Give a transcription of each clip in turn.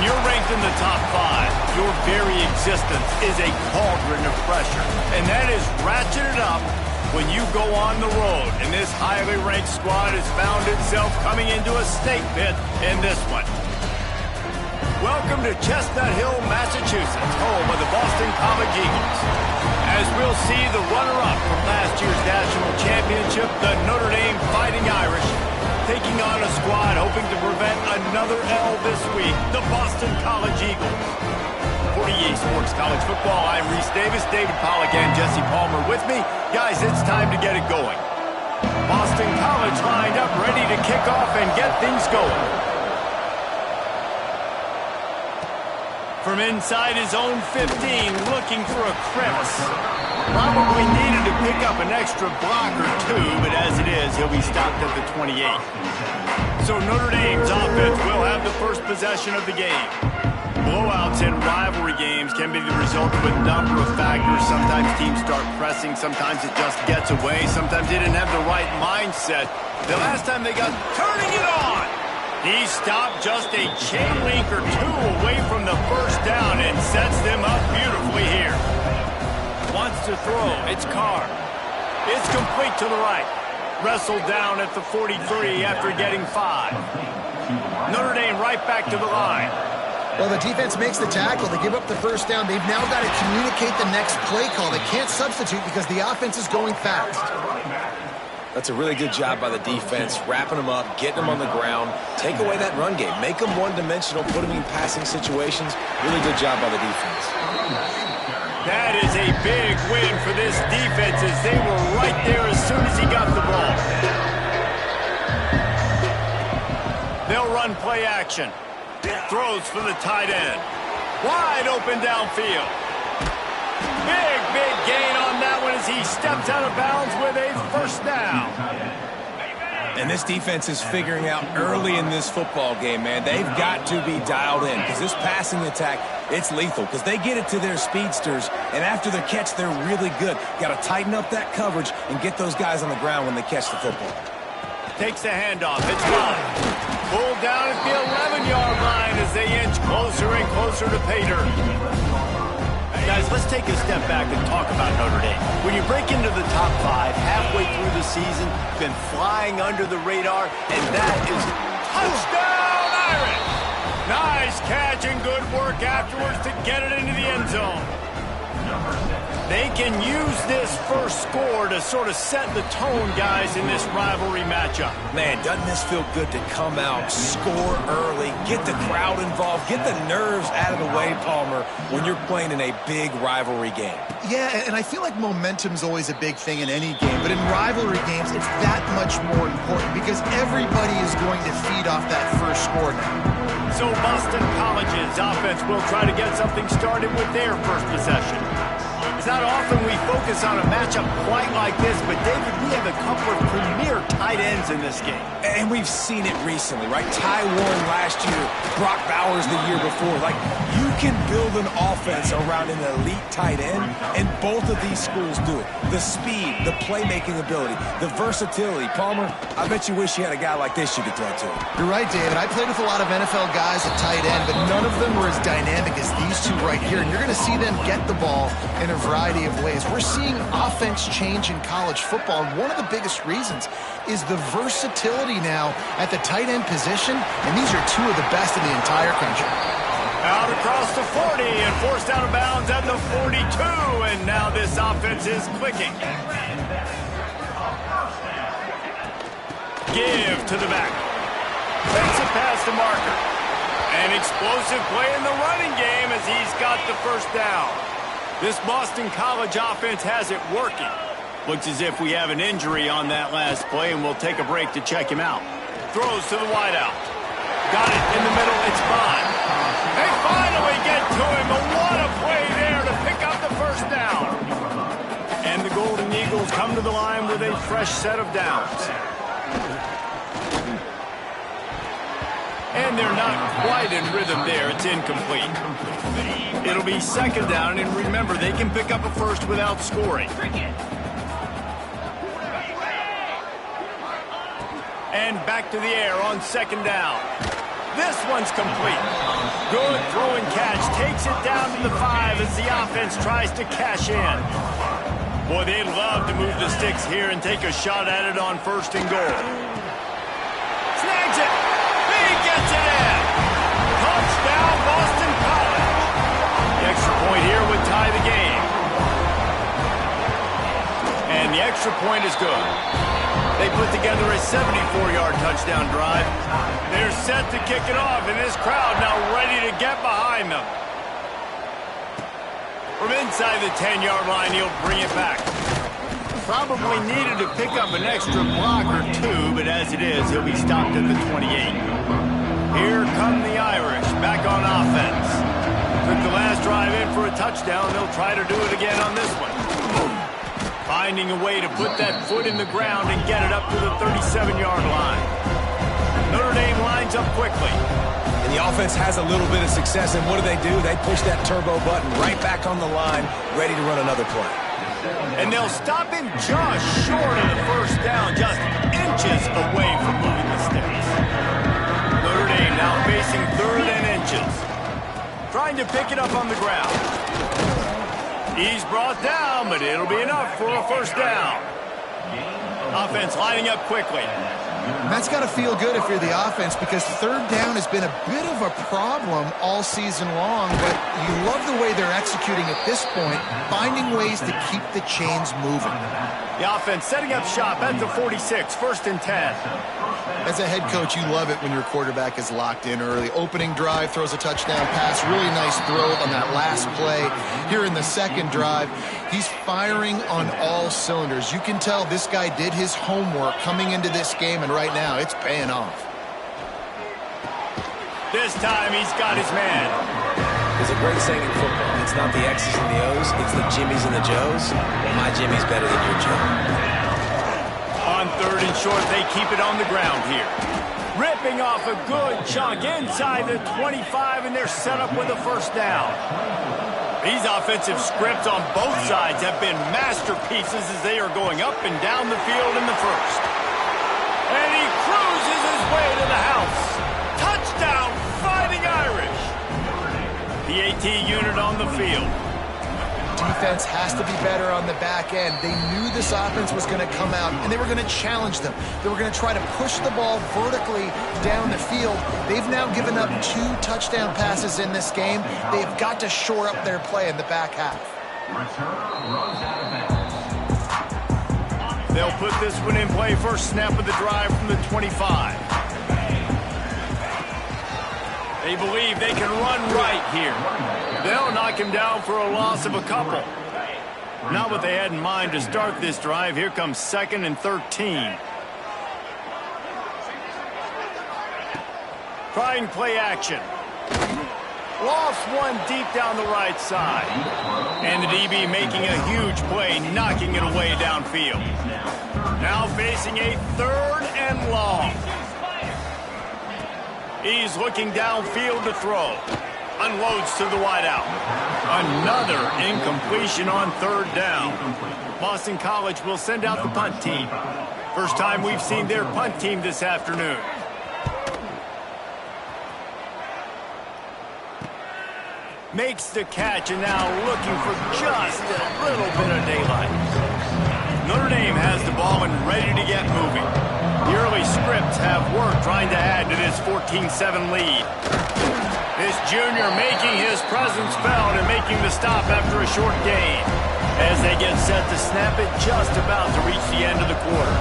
you're ranked in the top 5, your very existence is a cauldron of pressure. And that is ratcheted up when you go on the road. And this highly ranked squad has found itself coming into a snake pit in this one. Welcome to Chestnut Hill, Massachusetts, home of the Boston College Eagles. As we'll see the runner-up from last year's national championship, the Notre Dame Fighting Irish, taking on a squad hoping to prevent another L this week, the Boston College Eagles. For EA Sports College Football, I'm Reese Davis, David Pollack, and Jesse Palmer with me. Guys, it's time to get it going. Boston College lined up, ready to kick off and get things going. From inside his own 15, looking for a crevice. Probably needed to pick up an extra block or two, but as it is, he'll be stopped at the 28. So Notre Dame's offense will have the first possession of the game. Blowouts in rivalry games can be the result of a number of factors. Sometimes teams start pressing, sometimes it just gets away, sometimes they didn't have the right mindset. The last time they got turning it on. He stopped just a chain link or two away from the first down and sets them up beautifully here. Wants to throw. It's Carr. It's complete to the right. Wrestled down at the 43 after getting 5. Notre Dame right back to the line. Well, the defense makes the tackle. They give up the first down. They've now got to communicate the next play call. They can't substitute because the offense is going fast. That's a really good job by the defense, wrapping them up, getting them on the ground, take away that run game, make them one-dimensional, put them in passing situations. Really good job by the defense. That is a big win for this defense as they were right there as soon as he got the ball. They'll run play action. Throws for the tight end. Wide open downfield. Big gain on that one as he steps out of bounds with a first down. And this defense is figuring out early in this football game, man. They've got to be dialed in because this passing attack, it's lethal because they get it to their speedsters, and after the catch, they're really good. Got to tighten up that coverage and get those guys on the ground when they catch the football. Takes the handoff. It's gone. Pulled down at the 11-yard line as they inch closer and closer to pay dirt. Guys, let's take a step back and talk about Notre Dame. When you break into the top 5, halfway through the season, been flying under the radar, and that is touchdown Irish! Nice catch and good work afterwards to get it into the end zone. They can use this first score to sort of set the tone, guys, in this rivalry matchup. Man, doesn't this feel good to come out, score early, get the crowd involved, get the nerves out of the way, Palmer, when you're playing in a big rivalry game? Yeah, and I feel like momentum's always a big thing in any game, but in rivalry games, it's that much more important because everybody is going to feed off that first score now. So Boston College's offense will try to get something started with their first possession. It's not often we focus on a matchup quite like this, but David, we have a couple of premier tight ends in this game. And we've seen it recently, right? Ty Warren last year, Brock Bowers the year before. Like, you can build an offense around an elite tight end, and both of these schools do it. The speed, the playmaking ability, the versatility. Palmer, I bet you wish you had a guy like this you could throw to. You're right, David. I played with a lot of NFL guys at tight end, but none of them were as dynamic as these two right here. And you're going to see them get the ball in a variety of ways. We're seeing offense change in college football, and one of the biggest reasons is the versatility now at the tight end position, and these are two of the best in the entire country. Out across the 40 and forced out of bounds at the 42, and now this offense is clicking. Give to the back. Takes it past the marker. An explosive play in the running game as he's got the first down. This Boston College offense has it working. Looks as if we have an injury on that last play, and we'll take a break to check him out. Throws to the wideout. Got it in the middle. It's Bond. They finally get to him, but what a play there to pick up the first down. And the Golden Eagles come to the line with a fresh set of downs. And they're not quite in rhythm there. It's incomplete. It'll be second down, and remember, they can pick up a first without scoring. And back to the air on second down. This one's complete. Good throw and catch. Takes it down to the 5 as the offense tries to cash in. Boy, they'd love to move the sticks here and take a shot at it on 1st and goal. Snags it. He gets it in. Touchdown, Boston College. The extra point here would tie the game. And the extra point is good. They put together a 74-yard touchdown drive. They're set to kick it off, and this crowd now ready to get behind them. From inside the 10-yard line, he'll bring it back. Probably needed to pick up an extra block or two, but as it is, he'll be stopped at the 28. Here come the Irish, back on offense. Took the last drive in for a touchdown. They'll try to do it again on this one. Finding a way to put that foot in the ground and get it up to the 37-yard line. Notre Dame lines up quickly. And the offense has a little bit of success, and what do? They push that turbo button right back on the line, ready to run another play. And they'll stop him just short of the 1st down, just inches away from moving the sticks. Notre Dame now facing 3rd and inches. Trying to pick it up on the ground. He's brought down, but it'll be enough for a 1st down. Offense lining up quickly. And that's got to feel good if you're the offense, because 3rd down has been a bit of a problem all season long, but you love the way they're executing at this point, finding ways to keep the chains moving. The offense setting up shop at the 46, 1st and 10. As a head coach, you love it when your quarterback is locked in early. Opening drive, throws a touchdown pass. Really nice throw on that last play. Here in the 2nd drive, he's firing on all cylinders. You can tell this guy did his homework coming into this game, and right now it's paying off. This time he's got his man. There's a great saying in football. It's not the X's and the O's, it's the Jimmies and the Joes. Well, my Jimmy's better than your Joe. On 3rd and short, they keep it on the ground here. Ripping off a good chunk inside the 25, and they're set up with a 1st down. These offensive scripts on both sides have been masterpieces as they are going up and down the field in the 1st. And he cruises his way to the house. Touchdown, Fighting Irish. The AT unit on the field. Defense has to be better on the back end. They knew this offense was going to come out, and they were going to challenge them. They were going to try to push the ball vertically down the field. They've now given up 2 touchdown passes in this game. They've got to shore up their play in the back half. They'll put this one in play. 1st snap of the drive from the 25. They believe they can run right here. They'll knock him down for a loss of a couple. Not what they had in mind to start this drive. Here comes 2nd and 13. Trying play action. Lost one deep down the right side. And the DB making a huge play, knocking it away downfield. Now facing a 3rd and long. He's looking downfield to throw. Unloads to the wideout. Another incompletion on 3rd down. Boston College will send out the punt team. First time we've seen their punt team this afternoon. Makes the catch, and now looking for just a little bit of daylight. Notre Dame has the ball and ready to get moving. The early scripts have worked trying to add to this 14-7 lead. This junior making his presence felt and making the stop after a short gain. As they get set to snap it, just about to reach the end of the quarter.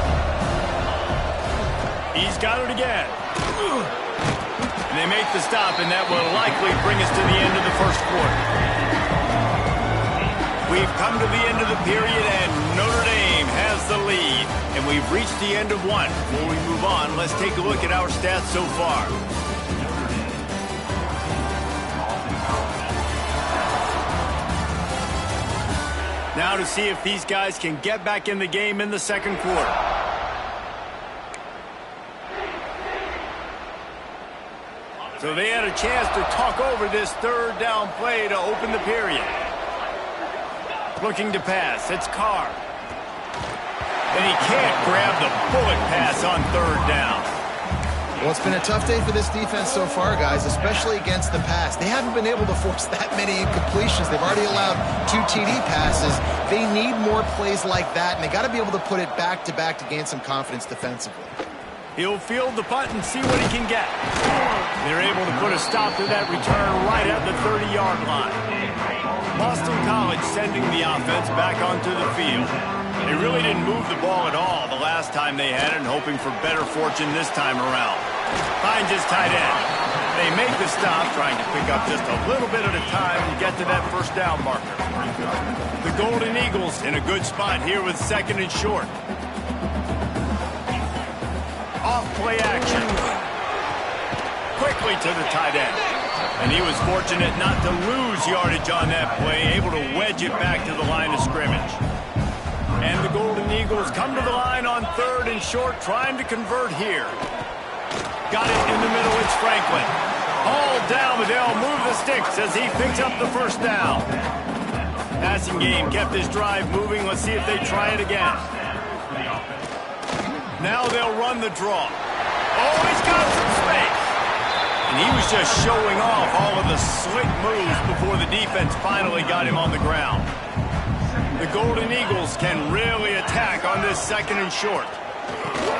He's got it again. And they make the stop, and that will likely bring us to the end of the 1st quarter. We've come to the end of the period, and Notre Dame has the lead. And we've reached the end of one. Before we move on, let's take a look at our stats so far. Now to see if these guys can get back in the game in the 2nd quarter. So they had a chance to talk over this 3rd down play to open the period. Looking to pass. It's Carr. And he can't grab the bullet pass on 3rd down. Well, it's been a tough day for this defense so far, guys, especially against the pass. They haven't been able to force that many incompletions. They've already allowed 2 TD passes. They need more plays like that, and they got to be able to put it back-to-back to gain some confidence defensively. He'll field the punt and see what he can get. They're able to put a stop to that return right at the 30-yard line. Boston College sending the offense back onto the field. They really didn't move the ball at all the last time they had it, and hoping for better fortune this time around. Finds his tight end. They make the stop, trying to pick up just a little bit at a time to get to that first down marker. The Golden Eagles in a good spot here with 2nd and short. Off play action. Quickly to the tight end. And he was fortunate not to lose yardage on that play, able to wedge it back to the line of scrimmage. And the Golden Eagles come to the line on 3rd and short, trying to convert here. Got it in the middle, it's Franklin. All down, but they'll move the sticks as he picks up the first down. Passing game kept his drive moving. Let's see if they try it again. Now they'll run the draw. Oh, he's got some space. And he was just showing off all of the slick moves before the defense finally got him on the ground. The Golden Eagles can really attack on this 2nd and short.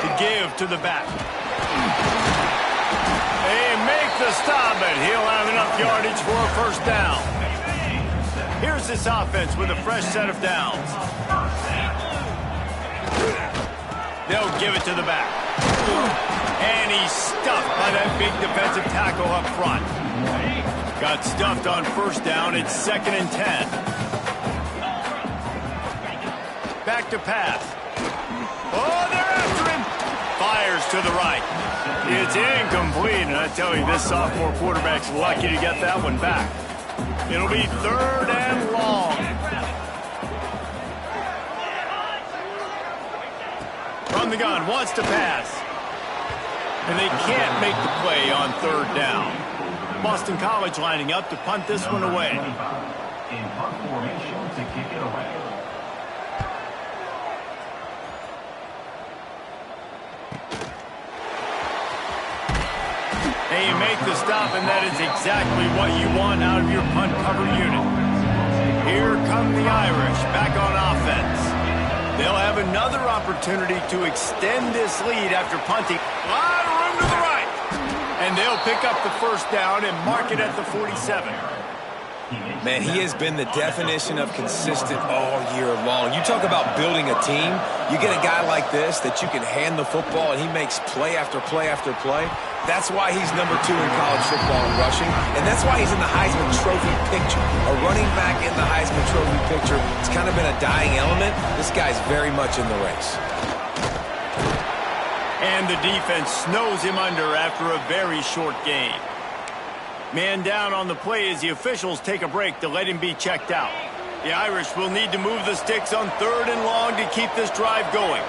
To give to the back. They make the stop, but he'll have enough yardage for a first down. Here's this offense with a fresh set of downs. They'll give it to the back. And he's stuffed by that big defensive tackle up front. Got stuffed on first down. It's 2nd and 10. Back to pass. Oh, they're after him. Fires to the right. It's incomplete, and I tell you, this sophomore quarterback's lucky to get that one back. It'll be 3rd and long. From the gun, wants to pass. And they can't make the play on 3rd down. Boston College lining up to punt this one away. In punt formation to kick it away. They make the stop, and that is exactly what you want out of your punt cover unit. Here come the Irish back on offense. They'll have another opportunity to extend this lead after punting. A lot of room to the right. And they'll pick up the first down and mark it at the 47. Man, he has been the definition of consistent all year long. You talk about building a team. You get a guy like this that you can hand the football, and he makes play after play after play. That's why he's #2 in college football in rushing, and that's why he's in the Heisman Trophy picture. A running back in the Heisman Trophy picture. It's kind of been a dying element. This guy's very much in the race. And the defense snows him under after a very short game. Man down on the play as the officials take a break to let him be checked out. The Irish will need to move the sticks on 3rd and long to keep this drive going.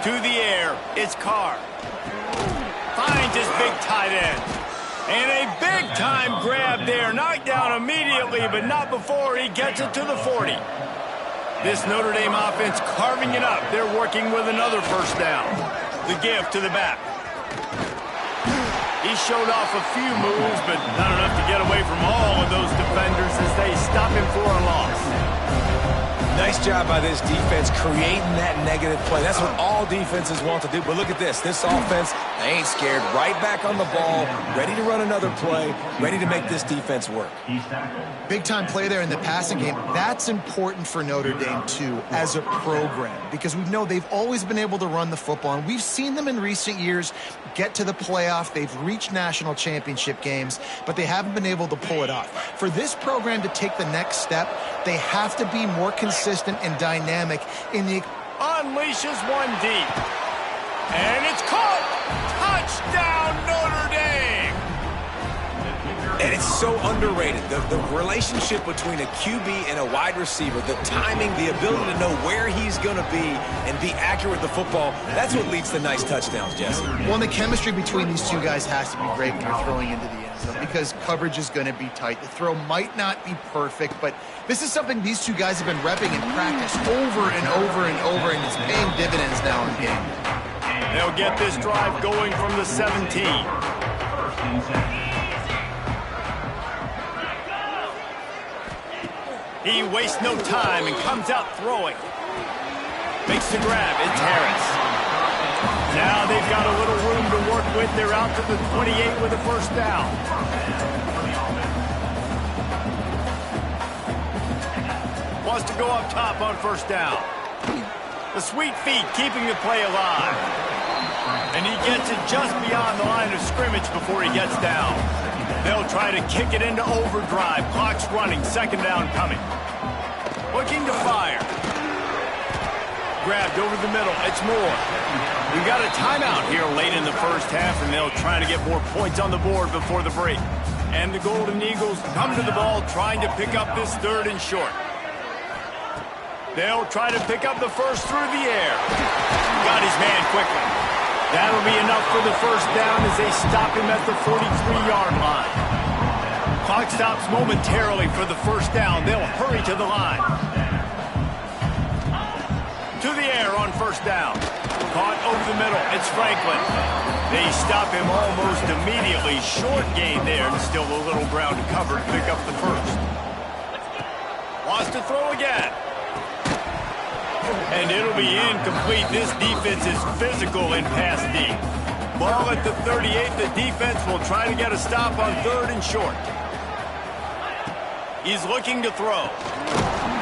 To the air, it's Carr. Finds his big tight end. And a big-time grab there. Knocked down immediately, but not before he gets it to the 40. This Notre Dame offense carving it up. They're working with another first down. The give to the back. He showed off a few moves, but not enough to get away from all of those defenders as they stop him for a loss. Nice job by this defense creating that negative play. That's what all defenses want to do. But look at this. This offense, they ain't scared. Right back on the ball, ready to run another play, ready to make this defense work. Big-time play there in the passing game. That's important for Notre Dame, too, as a program, because we know they've always been able to run the football, and we've seen them in recent years get to the playoff. They've reached national championship games, but they haven't been able to pull it off. For this program to take the next step, they have to be more consistent and dynamic in the... Unleashes one deep. And it's caught! Touchdown, Notre Dame! And it's so underrated. The relationship between a QB and a wide receiver, the timing, the ability to know where he's going to be and be accurate with the football, that's what leads to nice touchdowns, Jesse. Well, the chemistry between these two guys has to be great when you're throwing into the end zone because coverage is going to be tight. The throw might not be perfect, but this is something these two guys have been repping in practice over and over and over, and it's paying dividends now in game. They'll get this drive going from the 17. He wastes no time and comes out throwing. Makes the grab. It's Harris. Now they've got a little room to work with. They're out to the 28 with a first down. Wants to go up top on first down. The sweet feet keeping the play alive. And he gets it just beyond the line of scrimmage before he gets down. They'll try to kick it into overdrive. Clock's running. Second down coming. Looking to fire. Grabbed over the middle. It's Moore. We've got a timeout here late in the first half, and they'll try to get more points on the board before the break. And the Golden Eagles come to the ball trying to pick up this third and short. They'll try to pick up the first through the air. Got his man quickly. That'll be enough for the first down as they stop him at the 43-yard line. Clock stops momentarily for the first down. They'll hurry to the line. To the air on first down. Caught over the middle. It's Franklin. They stop him almost immediately. Short gain there, and still a little ground to cover to pick up the first. Wants to throw again. And it'll be incomplete. This defense is physical in pass deep. Ball at the 38. The defense will try to get a stop on third and short. He's looking to throw.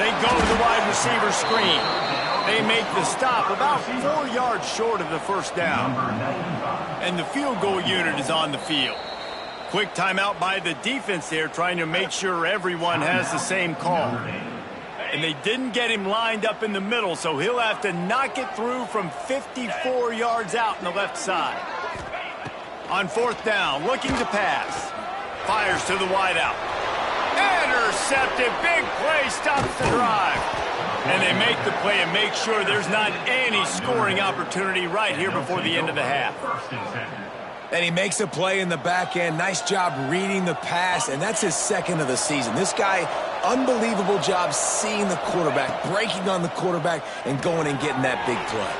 They go to the wide receiver screen. They make the stop about 4 yards short of the first down. And the field goal unit is on the field. Quick timeout by the defense there, trying to make sure everyone has the same call. And they didn't get him lined up in the middle, so he'll have to knock it through from 54 yards out on the left side. On fourth down, looking to pass. Fires to the wideout. Intercepted. Big play stops the drive. And they make the play and make sure there's not any scoring opportunity right here before the end of the half. And he makes a play in the back end. Nice job reading the pass, and that's his second of the season. This guy, unbelievable job seeing the quarterback, breaking on the quarterback, and going and getting that big play.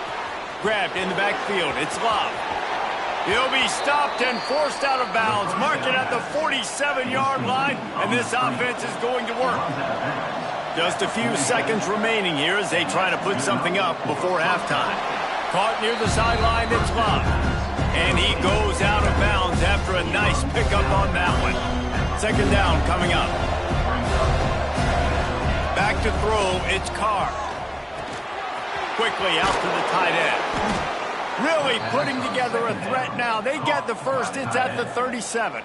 Grabbed in the backfield. It's Love. He'll be stopped and forced out of bounds. Mark it at the 47-yard line, and this offense is going to work. Just a few seconds remaining here as they try to put something up before halftime. Caught near the sideline, it's Love. And he goes out of bounds after a nice pickup on that one. Second down coming up. Back to throw, it's Carr. Quickly out to the tight end. Really putting together a threat now. They get the first, it's at the 37.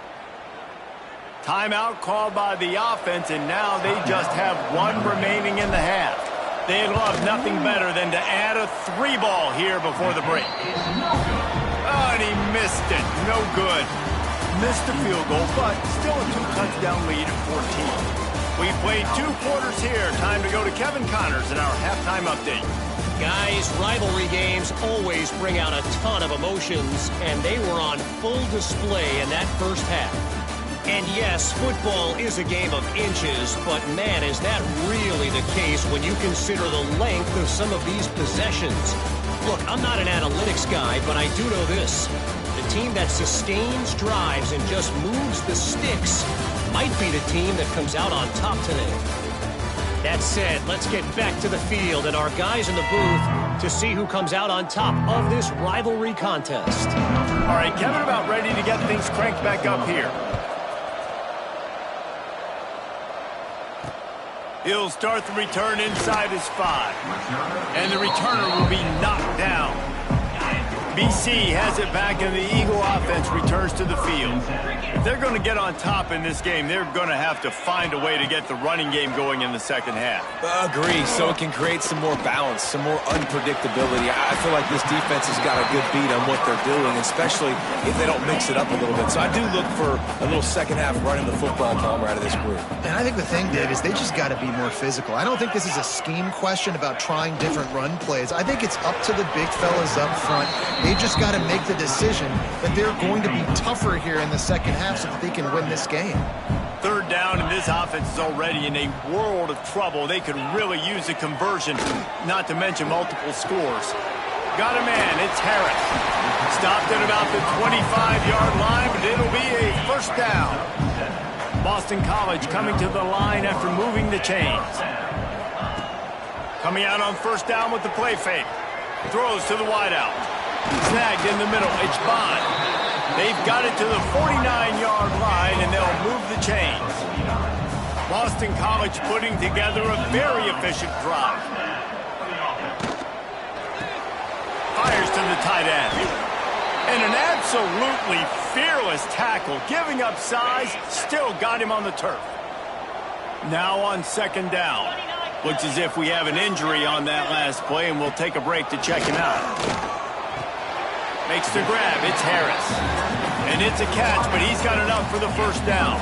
Timeout called by the offense, and now they just have one remaining in the half. They'd love nothing better than to add a 3-ball here before the break. Oh, and he missed it. No good. Missed the field goal, but still a 2-touchdown lead at 14. We played 2 quarters here. Time to go to Kevin Connors in our halftime update. Guys, rivalry games always bring out a ton of emotions, and they were on full display in that first half. And yes, football is a game of inches, but man, is that really the case when you consider the length of some of these possessions. Look, I'm not an analytics guy, but I do know this. The team that sustains drives and just moves the sticks might be the team that comes out on top today. That said, let's get back to the field and our guys in the booth to see who comes out on top of this rivalry contest. All right, Kevin about ready to get things cranked back up here. He'll start the return inside his 5. And the returner will be knocked down. BC has it back, and the Eagle offense returns to the field. If they're going to get on top in this game, they're going to have to find a way to get the running game going in the second half. Agree, so it can create some more balance, some more unpredictability. I feel like this defense has got a good beat on what they're doing, especially if they don't mix it up a little bit. So I do look for a little second half running the football Palmer out of this group. And I think the thing, Dave, is they just got to be more physical. I don't think this is a scheme question about trying different run plays. I think it's up to the big fellas up front. They've just got to make the decision that they're going to be tougher here in the second half so that they can win this game. Third down, and this offense is already in a world of trouble. They could really use a conversion, not to mention multiple scores. got a man. It's Harris. Stopped at about the 25-yard line, but it'll be a first down. Boston College coming to the line after moving the chains. Coming out on first down with the play fake. Throws to the wideout. Snagged in the middle. It's Bond. They've got it to the 49-yard line, and they'll move the chains. Boston College putting together a very efficient drive. Fires to the tight end. And an absolutely fearless tackle. Giving up size, still got him on the turf. Now on second down. Looks as if we have an injury on that last play, and we'll take a break to check him out. Makes the grab. It's Harris. And it's a catch, but he's got enough for the first down.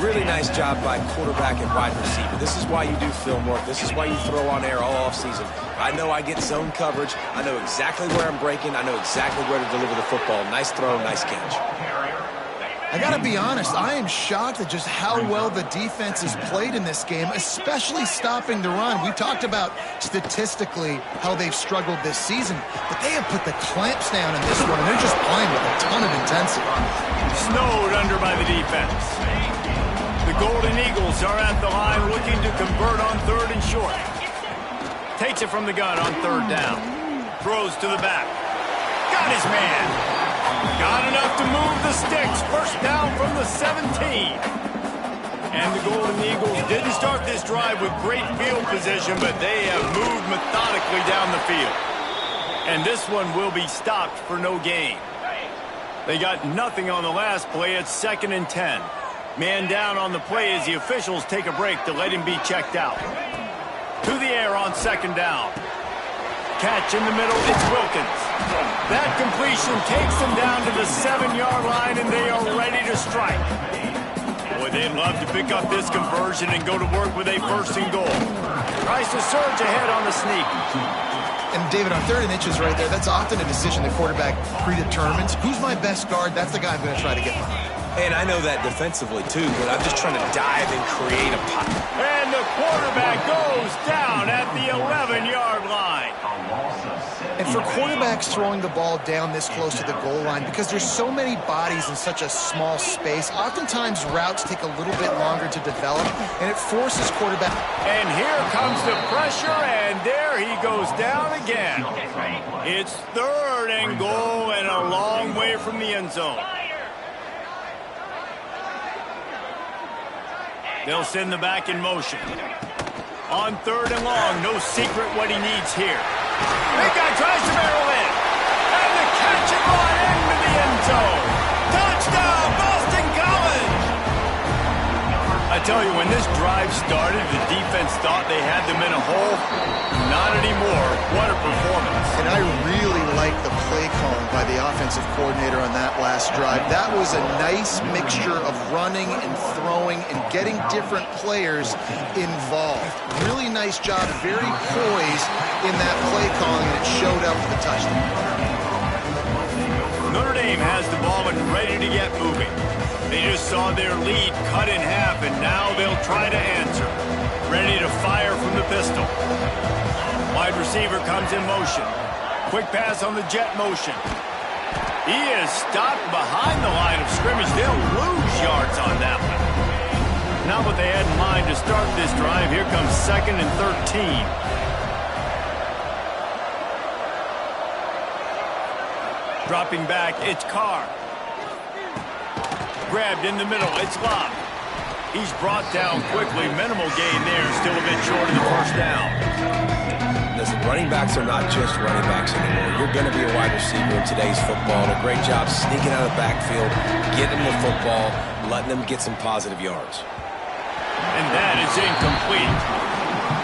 Really nice job by quarterback and wide receiver. This is why you do film work. This is why you throw on air all offseason. I know I get zone coverage. I know exactly where I'm breaking. I know exactly where to deliver the football. Nice throw, nice catch. I got to be honest, I am shocked at just how well the defense has played in this game, especially stopping the run. We talked about statistically how they've struggled this season, but they have put the clamps down in this one, and they're just playing with a ton of intensity. Snowed under by the defense. The Golden Eagles are at the line looking to convert on third and short. Takes it from the gun on third down. Throws to the back. Got his man. Got enough to move the sticks. First down from the 17. And the Golden Eagles didn't start this drive with great field position, but they have moved methodically down the field. And this one will be stopped for no gain. They got nothing on the last play. It's 2nd and 10. Man down on the play as the officials take a break to let him be checked out. To the air on second down. Catch in the middle, it's Wilkins. That completion takes them down to the 7-yard line, and they are ready to strike. Boy, they'd love to pick up this conversion and go to work with a first and goal. Tries to surge ahead on the sneak. And David, on 3rd and inches right there, that's often a decision the quarterback predetermines. Who's my best guard? That's the guy I'm going to try to get behind. And I know that defensively, too, but I'm just trying to dive and create a pot. And the quarterback goes down at the 11-yard line. And for quarterbacks throwing the ball down this close to the goal line, because there's so many bodies in such a small space, oftentimes routes take a little bit longer to develop, and it forces quarterback. And here comes the pressure, and there he goes down again. It's 3rd and goal and a long way from the end zone. They'll send the back in motion. On 3rd and long, no secret what he needs here. Big guy tries to barrel in. And the catch and run into the end zone. Touchdown, Boston College! I tell you, when this drive started, the defense thought they had them in a hole. Not anymore. What a performance. And I really like the play calling by the offensive coordinator on that last drive. That was a nice mixture of running and throwing and getting different players involved. Really nice job, very poised in that play calling, and it showed up with the touchdown. Notre Dame has the ball and ready to get moving. They just saw their lead cut in half, and now they'll try to answer. Ready to fire from the pistol. Wide receiver comes in motion. Quick pass on the jet motion. He is stopped behind the line of scrimmage. They'll lose yards on that one. Not what they had in mind to start this drive. Here comes 2nd and 13. Dropping back, it's Carr. Grabbed in the middle, it's Locke. He's brought down quickly. Minimal gain there, still a bit short of the first down. Listen, running backs are not just running backs anymore. You're going to be a wide receiver in today's football. And a great job sneaking out of the backfield, getting them the football, letting them get some positive yards. And that is incomplete.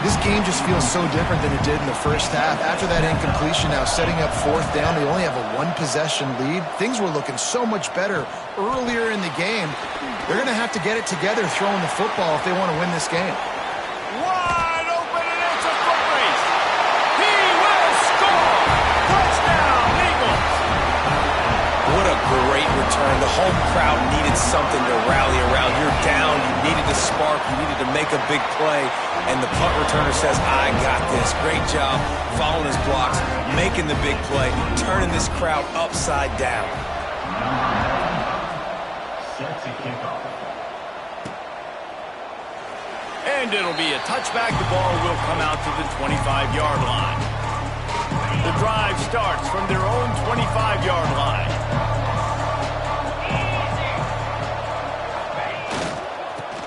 This game just feels so different than it did in the first half. After that incompletion, now setting up 4th down, they only have a 1-possession lead. Things were looking so much better earlier in the game. They're going to have to get it together throwing the football if they want to win this game. Wide open, and it's a foot race. He will score. Touchdown, Eagles. What a great return return. The home crowd needed something to rally around. You're down. You needed a spark. You needed to make a big play. And the punt returner says, I got this. Great job following his blocks, making the big play, turning this crowd upside down. Set to kick off. And it'll be a touchback. The ball will come out to the 25-yard line. The drive starts from their own 25-yard line.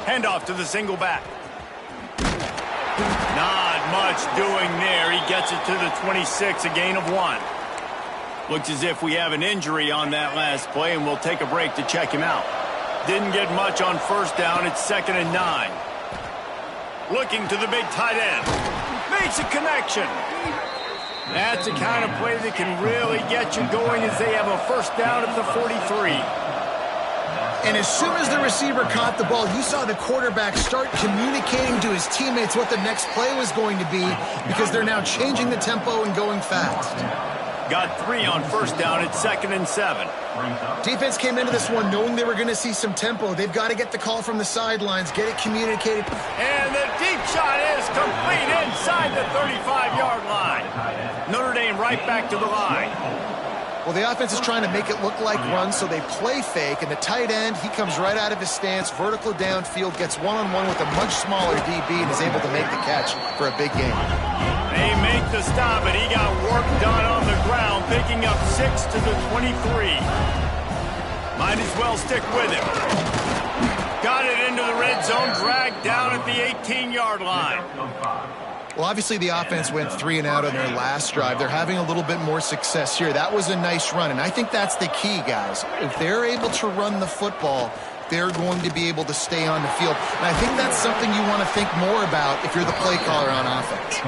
Handoff to the single back. Not much doing there. He gets it to the 26, a gain of 1. Looks as if we have an injury on that last play, and we'll take a break to check him out. Didn't get much on first down. It's 2nd and 9. Looking to the big tight end. Makes a connection. That's the kind of play that can really get you going as they have a first down at the 43. And as soon as the receiver caught the ball, you saw the quarterback start communicating to his teammates what the next play was going to be because they're now changing the tempo and going fast. Got 3 on first down at 2nd and 7. Defense came into this one knowing they were going to see some tempo. They've got to get the call from the sidelines, get it communicated. And the deep shot is complete inside the 35-yard line. Notre Dame right back to the line. Well, the offense is trying to make it look like runs, so they play fake, and the tight end, he comes right out of his stance, vertical downfield, gets one-on-one with a much smaller DB, and is able to make the catch for a big gain. They make the stop, and he got work done on the ground, picking up 6 to the 23. Might as well stick with him. Got it into the red zone, dragged down at the 18-yard line. Well, obviously the offense went 3 and out on their last drive. They're having a little bit more success here. That was a nice run, and I think that's the key, guys. If they're able to run the football, they're going to be able to stay on the field. And I think that's something you want to think more about if you're the play caller on offense.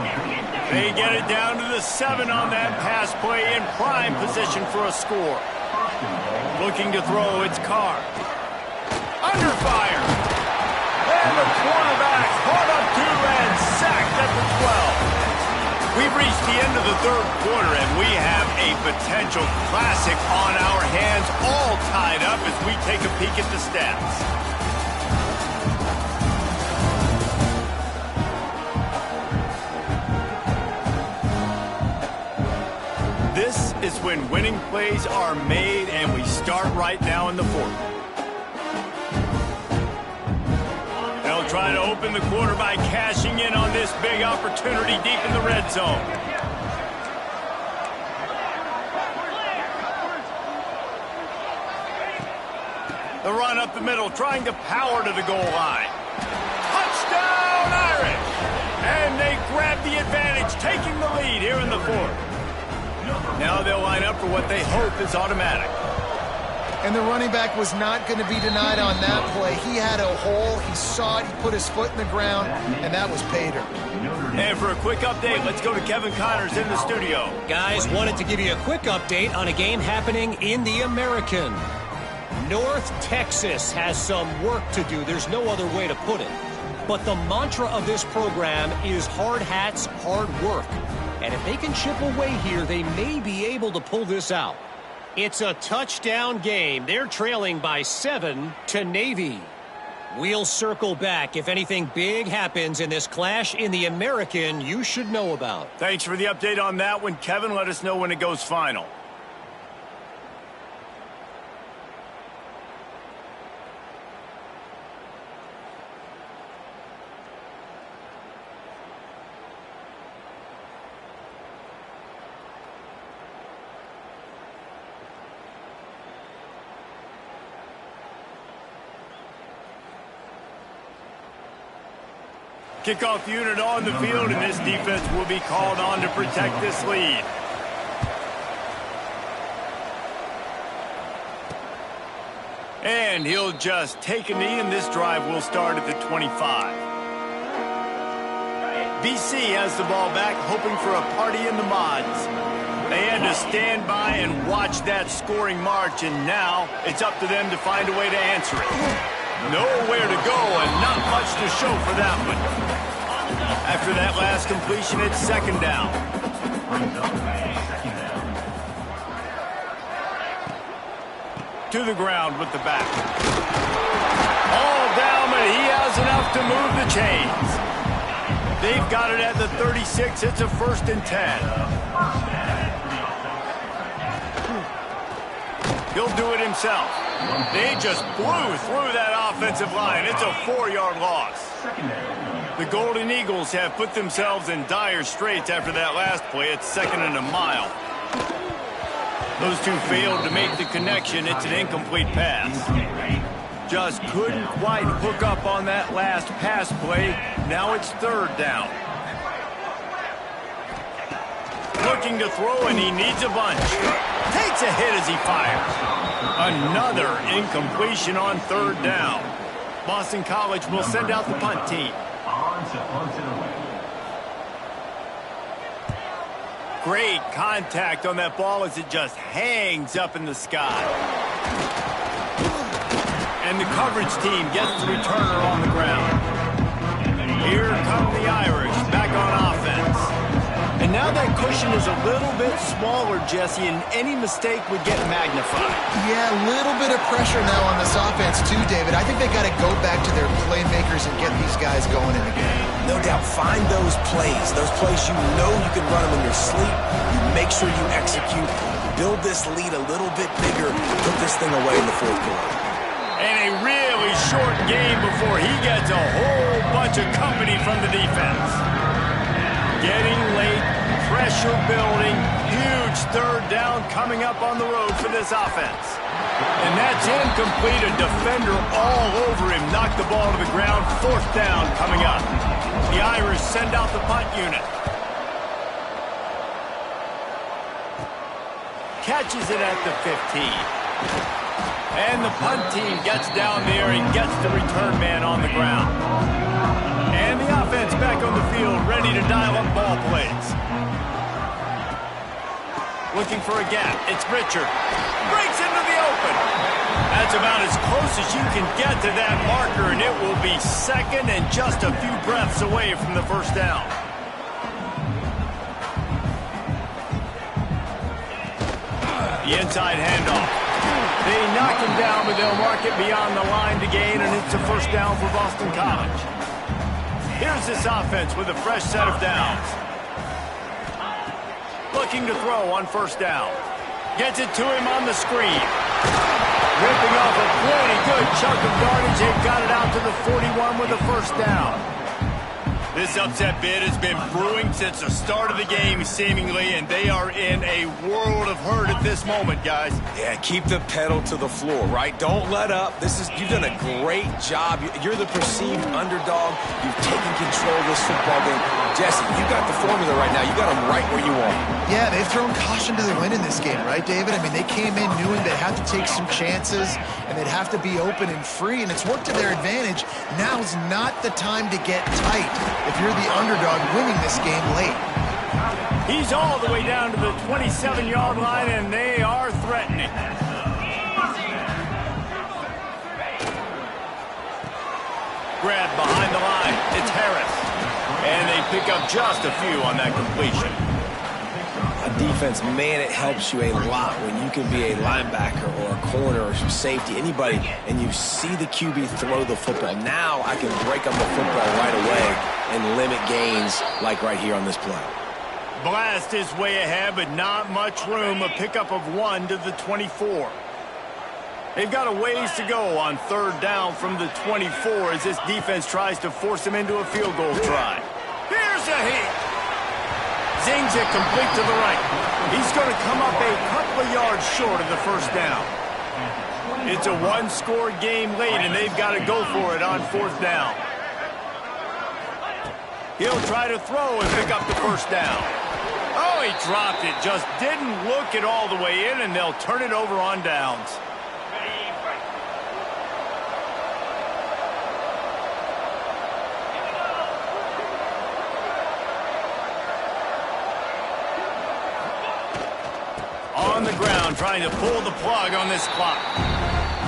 They get it down to the 7 on that pass play in prime position for a score. Looking to throw, it's Carr. Under fire. And the quarterback caught up to and sacked at the 12. We've reached the end of the third quarter, and we have a potential classic on our hands, all tied up as we take a peek at the stats. This is when winning plays are made, and we start right now in the fourth. They'll try to open the quarter by cashing in on this big opportunity deep in the red zone. The run up the middle, trying to power to the goal line. Touchdown, Irish! And they grab the advantage, taking the lead here in the fourth. Now they'll line up for what they hope is automatic. And the running back was not going to be denied on that play. He had a hole, he saw it, he put his foot in the ground, and that was pay dirt. And for a quick update, let's go to Kevin Connors in the studio. Guys, wanted to give you a quick update on a game happening in the American. North Texas has some work to do. There's no other way to put it. But the mantra of this program is hard hats, hard work. And if they can chip away here, they may be able to pull this out. It's a touchdown game. They're trailing by 7 to Navy. We'll circle back if anything big happens in this clash in the American you should know about. Thanks for the update on that one, Kevin. Let us know when it goes final. Kickoff unit on the field, and this defense will be called on to protect this lead. And he'll just take a knee, and this drive will start at the 25. BC has the ball back, hoping for a party in the mods. They had to stand by and watch that scoring march, and now it's up to them to find a way to answer it. Nowhere to go, and not much to show for that one. After that last completion, it's second down. To the ground with the back. All down, but he has enough to move the chains. They've got it at the 36. It's a 1st and 10. He'll do it himself. They just blew through that offensive line. It's a 4-yard loss. The Golden Eagles have put themselves in dire straits after that last play. It's 2nd and a mile. Those two failed to make the connection. It's an incomplete pass. Just couldn't quite hook up on that last pass play. Now it's 3rd down. Looking to throw, and he needs a bunch. Takes a hit as he fires. Another incompletion on 3rd down. Boston College will send out the punt team. Great contact on that ball as it just hangs up in the sky. And the coverage team gets the returner on the ground. Here come the Irish back on offense. And now that cushion is a little bit smaller, Jesse, and any mistake would get magnified. Yeah, a little bit of pressure now on this offense too, David. I think they got to go back to their playmakers and get these guys going in the game. No doubt, find those plays you know you can run them in your sleep. You make sure you execute, build this lead a little bit bigger, put this thing away in the 4th quarter. And a really short game before he gets a whole bunch of company from the defense. Getting late, pressure building, huge 3rd down coming up on the road for this offense. And that's incomplete. A defender all over him. Knocked the ball to the ground. 4th down coming up. The Irish send out the punt unit. Catches it at the 15. And the punt team gets down there and gets the return man on the ground. And the offense back on the field, ready to dial up ball plays. Looking for a gap. It's Richard. Breaks into the open. That's about as close as you can get to that marker, and it will be 2nd and just a few breaths away from the 1st down. The inside handoff. They knock him down, but they'll mark it beyond the line to gain, and it's a 1st down for Boston College. Here's this offense with a fresh set of downs. Looking to throw on 1st down. Gets it to him on the screen. Ripping off a pretty good chunk of yardage. They've got it out to the 41 with a 1st down. This upset bid has been brewing since the start of the game, seemingly, and they are in a world of hurt at this moment, guys. Yeah, keep the pedal to the floor, right? Don't let up. You've done a great job. You're the perceived underdog. You've taken control of this football game. Jesse, you got the formula right now. You got them right where you want. Yeah, they've thrown caution to the wind in this game, right, David? I mean, they came in knowing they'd have to take some chances, and they'd have to be open and free, and it's worked to their advantage. Now's not the time to get tight if you're the underdog winning this game late. He's all the way down to the 27-yard line, and they are threatening. Grab behind the line. It's Harris. And they pick up just a few on that completion. A defense, man, it helps you a lot when you can be a linebacker or a corner or some safety, anybody, and you see the QB throw the football. Now I can break up the football right away and limit gains like right here on this play. Blast is way ahead, but not much room. A pickup of 1 to the 24. They've got a ways to go on 3rd down from the 24 as this defense tries to force him into a field goal try. Here's a hit. Zings it complete to the right. He's going to come up a couple of yards short of the 1st down. It's a 1-score game late, and they've got to go for it on 4th down. He'll try to throw and pick up the 1st down. Oh, he dropped it. Just didn't look it all the way in, and they'll turn it over on downs. On the ground, trying to pull the plug on this clock.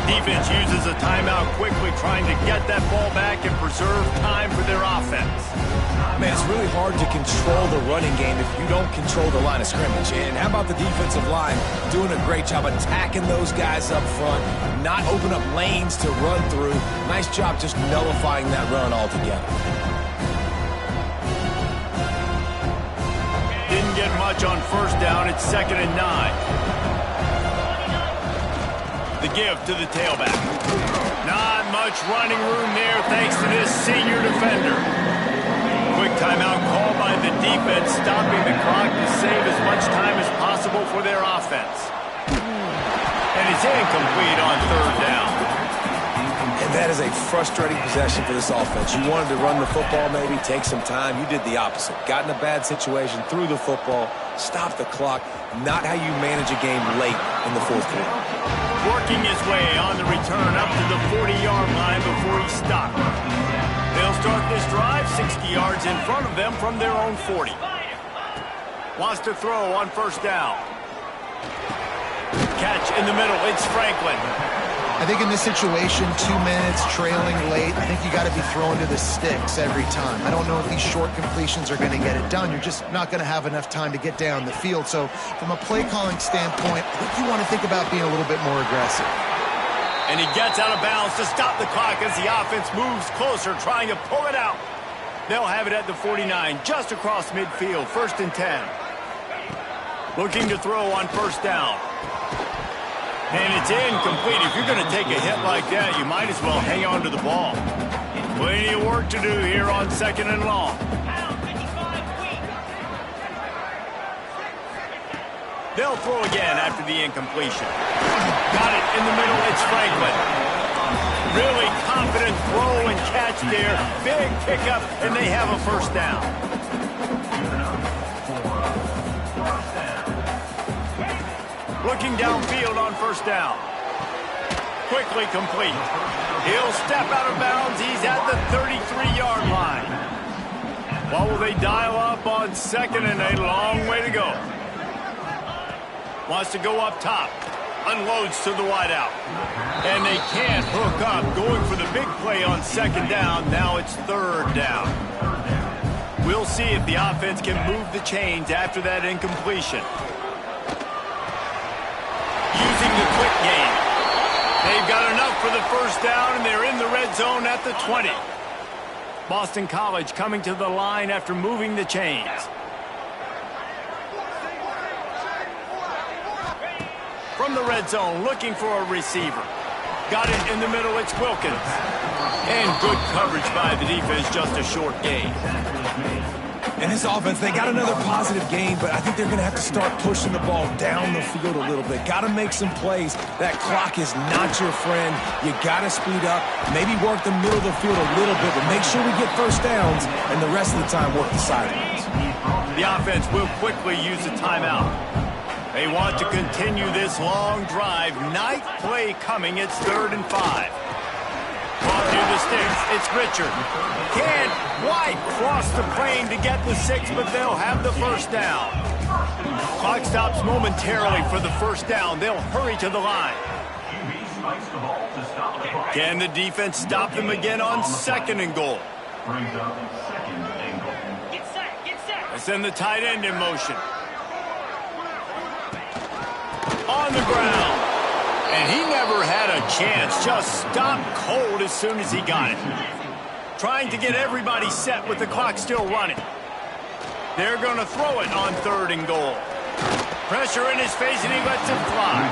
Defense uses a timeout quickly, trying to get that ball back and preserve time for their offense. Man, it's really hard to control the running game if you don't control the line of scrimmage. And how about the defensive line doing a great job attacking those guys up front, not open up lanes to run through. Nice job just nullifying that run altogether. Didn't get much on first down. It's 2nd and 9. The give to the tailback. Not much running room there thanks to this senior defender. Quick timeout called by the defense, stopping the clock to save as much time as possible for their offense. And it's incomplete on 3rd down. And that is a frustrating possession for this offense. You wanted to run the football, maybe take some time. You did the opposite. Got in a bad situation, threw the football, stopped the clock. Not how you manage a game late in the 4th quarter. Working his way on the return up to the 40-yard line before he stopped. They'll start this drive 60 yards in front of them from their own 40. Wants to throw on 1st down. Catch in the middle. It's Franklin. I think in this situation, 2 minutes, trailing late, I think you got to be throwing to the sticks every time. I don't know if these short completions are going to get it done. You're just not going to have enough time to get down the field. So from a play-calling standpoint, I think you want to think about being a little bit more aggressive. And he gets out of bounds to stop the clock as the offense moves closer, trying to pull it out. They'll have it at the 49, just across midfield, 1st and 10. Looking to throw on 1st down. And it's incomplete. If you're going to take a hit like that, you might as well hang on to the ball. Plenty of work to do here on 2nd and long. They'll throw again after the incompletion. Got it in the middle. It's Franklin. Really confident throw and catch there. Big pickup, and they have a 1st down. Looking downfield on 1st down. Quickly complete. He'll step out of bounds. He's at the 33-yard line. What will they dial up on 2nd and a long way to go? Wants to go up top. Unloads to the wideout. And they can't hook up. Going for the big play on 2nd down. Now it's 3rd down. We'll see if the offense can move the chains after that incompletion. Using the quick game. They've got enough for the 1st down, and they're in the red zone at the 20. Boston College coming to the line after moving the chains. From the red zone, looking for a receiver. Got it in the middle, it's Wilkins. And good coverage by the defense, just a short gain. And this offense, they got another positive gain, but I think they're going to have to start pushing the ball down the field a little bit. Got to make some plays. That clock is not your friend. You got to speed up, maybe work the middle of the field a little bit, but make sure we get 1st downs, and the rest of the time work the sidelines. The offense will quickly use a timeout. They want to continue this long drive. Night play coming. It's 3rd and 5. Off near the sticks. It's Richard. Can't quite cross the plane to get the 6, but they'll have the 1st down. Clock stops momentarily for the 1st down. They'll hurry to the line. Can the defense stop them again on 2nd and goal? They send the tight end in motion. On the ground. And he never had a chance. Just stopped cold as soon as he got it. Trying to get everybody set with the clock still running. They're going to throw it on 3rd and goal. Pressure in his face, and he lets it fly.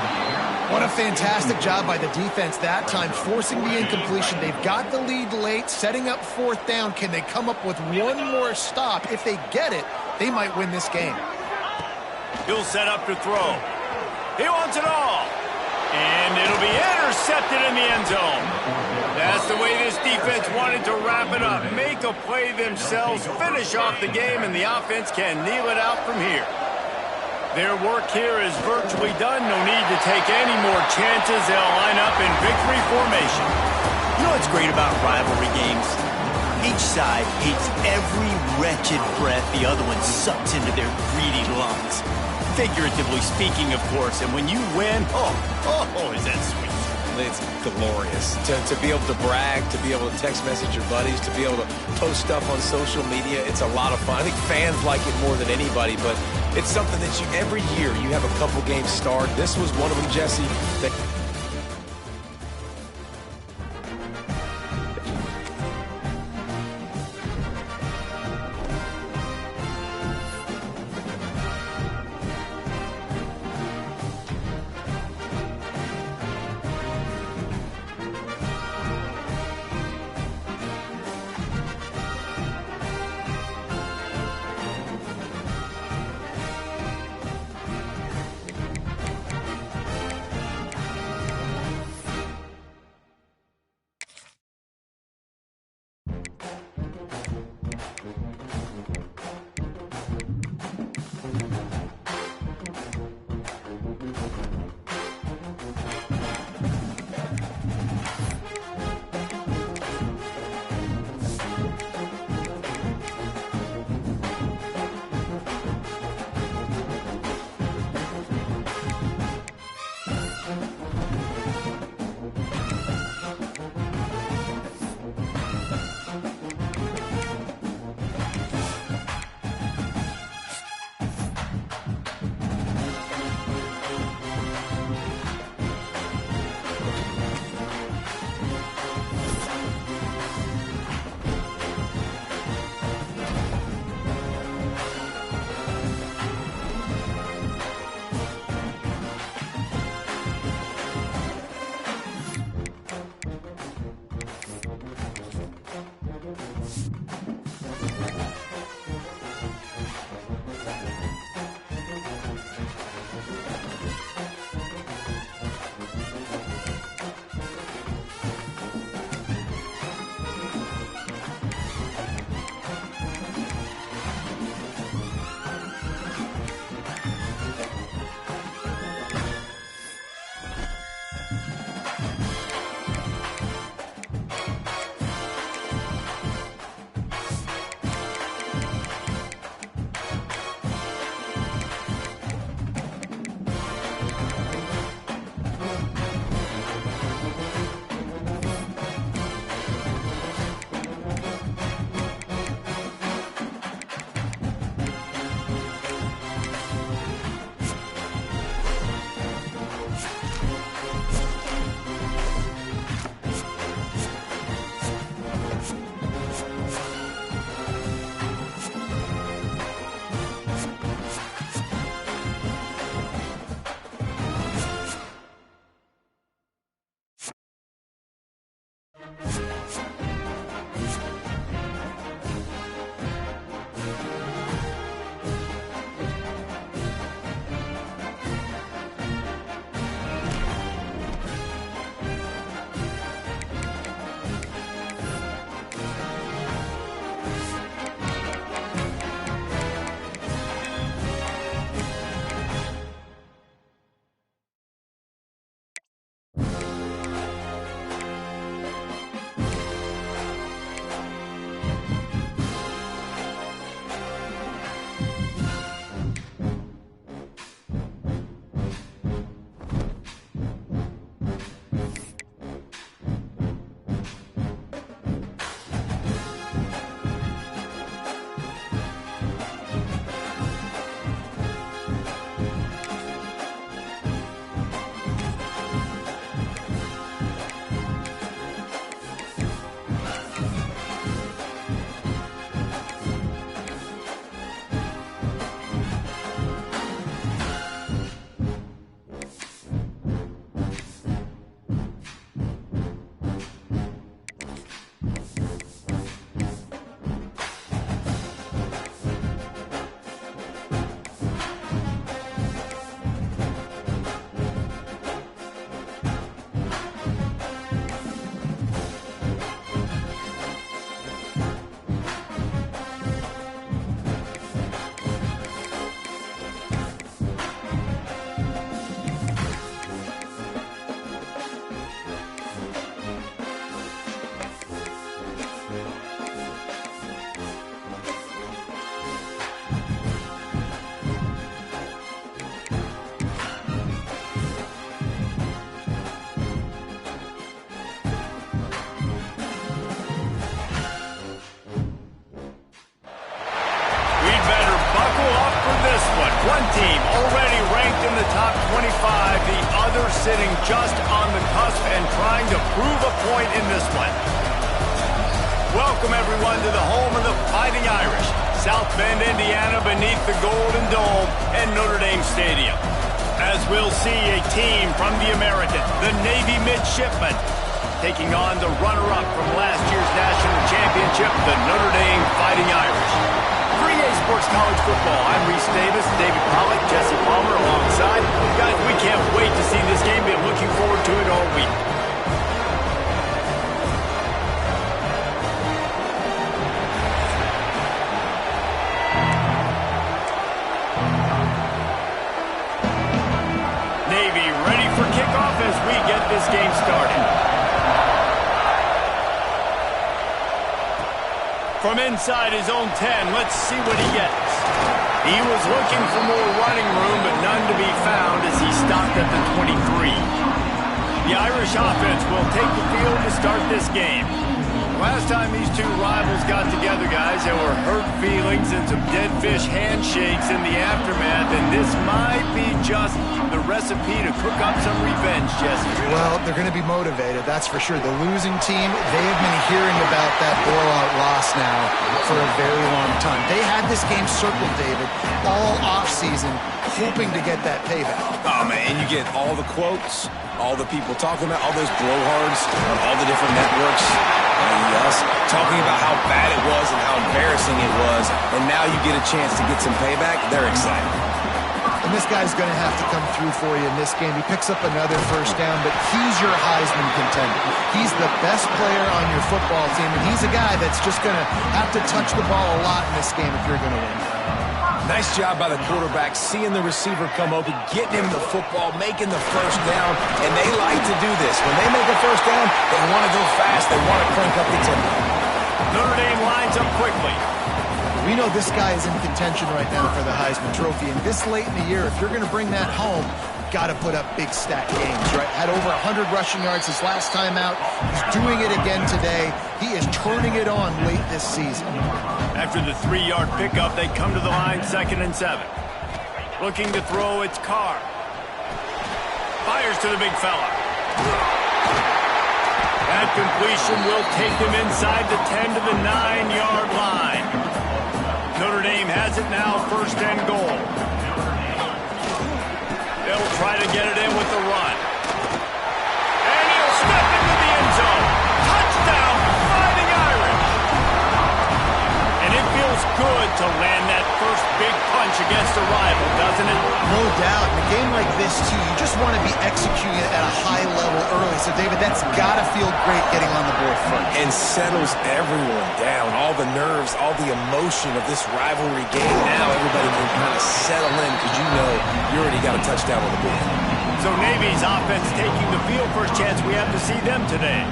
What a fantastic job by the defense that time, forcing the incompletion. They've got the lead late, setting up 4th down. Can they come up with one more stop? If they get it, they might win this game. He'll set up to throw. He wants it all. And it'll be intercepted in the end zone. That's the way this defense wanted to wrap it up. Make a play themselves, finish off the game, and the offense can kneel it out from here. Their work here is virtually done. No need to take any more chances. They'll line up in victory formation. You know what's great about rivalry games? Each side hates every wretched breath the other one sucks into their greedy lungs. Figuratively speaking, of course, and when you win, oh, is that sweet. it's glorious. To be able to brag, to be able to text message your buddies, to be able to post stuff on social media, it's a lot of fun. I think fans like it more than anybody, but it's something that every year you have a couple games start. This was one of them, Jesse, that One team already ranked in the top 25, the other sitting just on the cusp and trying to prove a point in this one. Welcome, everyone, to the home of the Fighting Irish, South Bend, Indiana, beneath the Golden Dome and Notre Dame Stadium. As we'll see a team from the American, the Navy Midshipmen, taking on the runner-up from last year's national championship, the Notre Dame Fighting Irish. 3A Sports College Football. I'm Reese Davis, David Pollack, Jesse Palmer alongside. Guys, we can't wait to see this game. Been looking forward to it all week. Navy ready for kickoff as we get this game started. From inside his own 10, let's see what he gets. He was looking for more running room, but none to be found as he stopped at the 23. The Irish offense will take the field to start this game. Last time these two rivals got together, guys, there were hurt feelings and some dead fish handshakes in the aftermath, and this might be just the recipe to cook up some revenge, Jesse. Well, they're going to be motivated, that's for sure. The losing team, they have been hearing about that blowout loss now for a very long time. They had this game circled, David, all offseason, hoping to get that payback. Oh, man, you get all the quotes, all the people talking about, all those blowhards on all the different networks. Yes, talking about how bad it was and how embarrassing it was, and now you get a chance to get some payback. They're excited. And this guy's going to have to come through for you in this game. He picks up another first down, but he's your Heisman contender. He's the best player on your football team, and he's a guy that's just going to have to touch the ball a lot in this game if you're going to win. Nice job by the quarterback, seeing the receiver come open, getting him the football, making the first down, and they like to do this. When they make a first down, they want to go fast. They want to crank up the tempo. Notre Dame lines up quickly. We know this guy is in contention right now for the Heisman Trophy, and this late in the year, if you're going to bring that home, got to put up big stat games, right? Had over 100 rushing yards his last time out. He's doing it again today. He is turning it on late this season. After the 3-yard pickup, they come to the line, 2nd and 7. Looking to throw, it's Carr. Fires to the big fella. That completion will take them inside the 10 to the 9-yard line. Notre Dame has it now, 1st and goal. They'll try to get it in with the run. And he'll step into the end zone. Touchdown, Fighting Irish. And it feels good to land that first big punch against a rival, doesn't it? No doubt. In a game like this, too, you just want to be executing it at a high level early. So, David, that's got to feel great getting on the board first. And settles everyone down. All the nerves, all the emotion of this rivalry game. Now everybody can kind of settle in because you know you already got a touchdown on the board. So Navy's offense taking the field. First chance we have to see them today.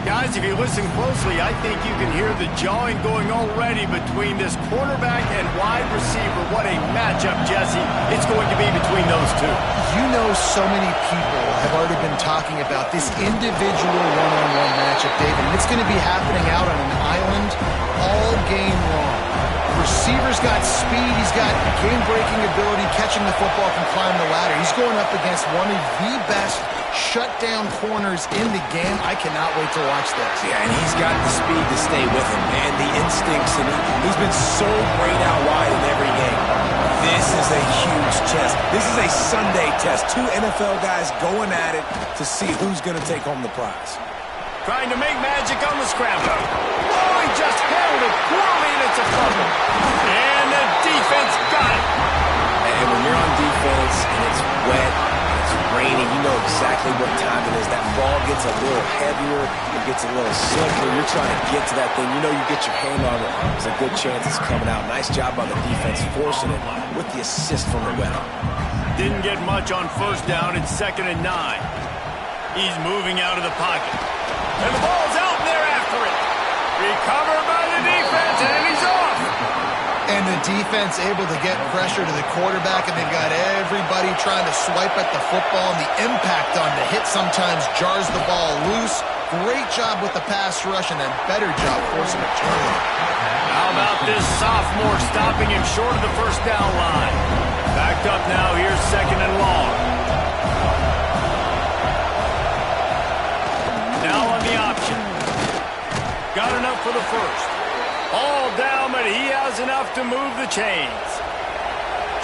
Guys, if you listen closely, I think you can hear the jawing going already between this quarterback and wide receiver. What a matchup, Jesse, it's going to be between those two. You know, so many people have already been talking about this individual one-on-one matchup, David, and it's going to be happening out on an island all game long. Receiver's got speed, he's got game-breaking ability, catching the football, can climb the ladder. He's going up against one of the best shutdown corners in the game. I cannot wait to watch this. Yeah, and he's got the speed to stay with him, and the instincts, and he's been so great out wide in every game. This is a huge test. This is a Sunday test. 2 NFL guys going at it to see who's going to take home the prize. Trying to make magic on the scramble. Oh, he just handled it poorly, and it's a fumble. And the defense got it. And when you're on defense and it's wet, and it's raining, you know exactly what time it is. That ball gets a little heavier, it gets a little slicker. You're trying to get to that thing. You know you get your hand on it. There's a good chance it's coming out. Nice job by the defense forcing it with the assist from the wet. Didn't get much on first down. It's 2nd and 9. He's moving out of the pocket. And the ball's out there after it. Recovered by the defense, and he's off. And the defense able to get pressure to the quarterback, and they've got everybody trying to swipe at the football, and the impact on the hit sometimes jars the ball loose. Great job with the pass rush, and then better job forcing a turnover. How about this sophomore stopping him short of the first down line? Backed up now, here's 2nd and long. Now on the option. Got enough for the first. All down, but he has enough to move the chains.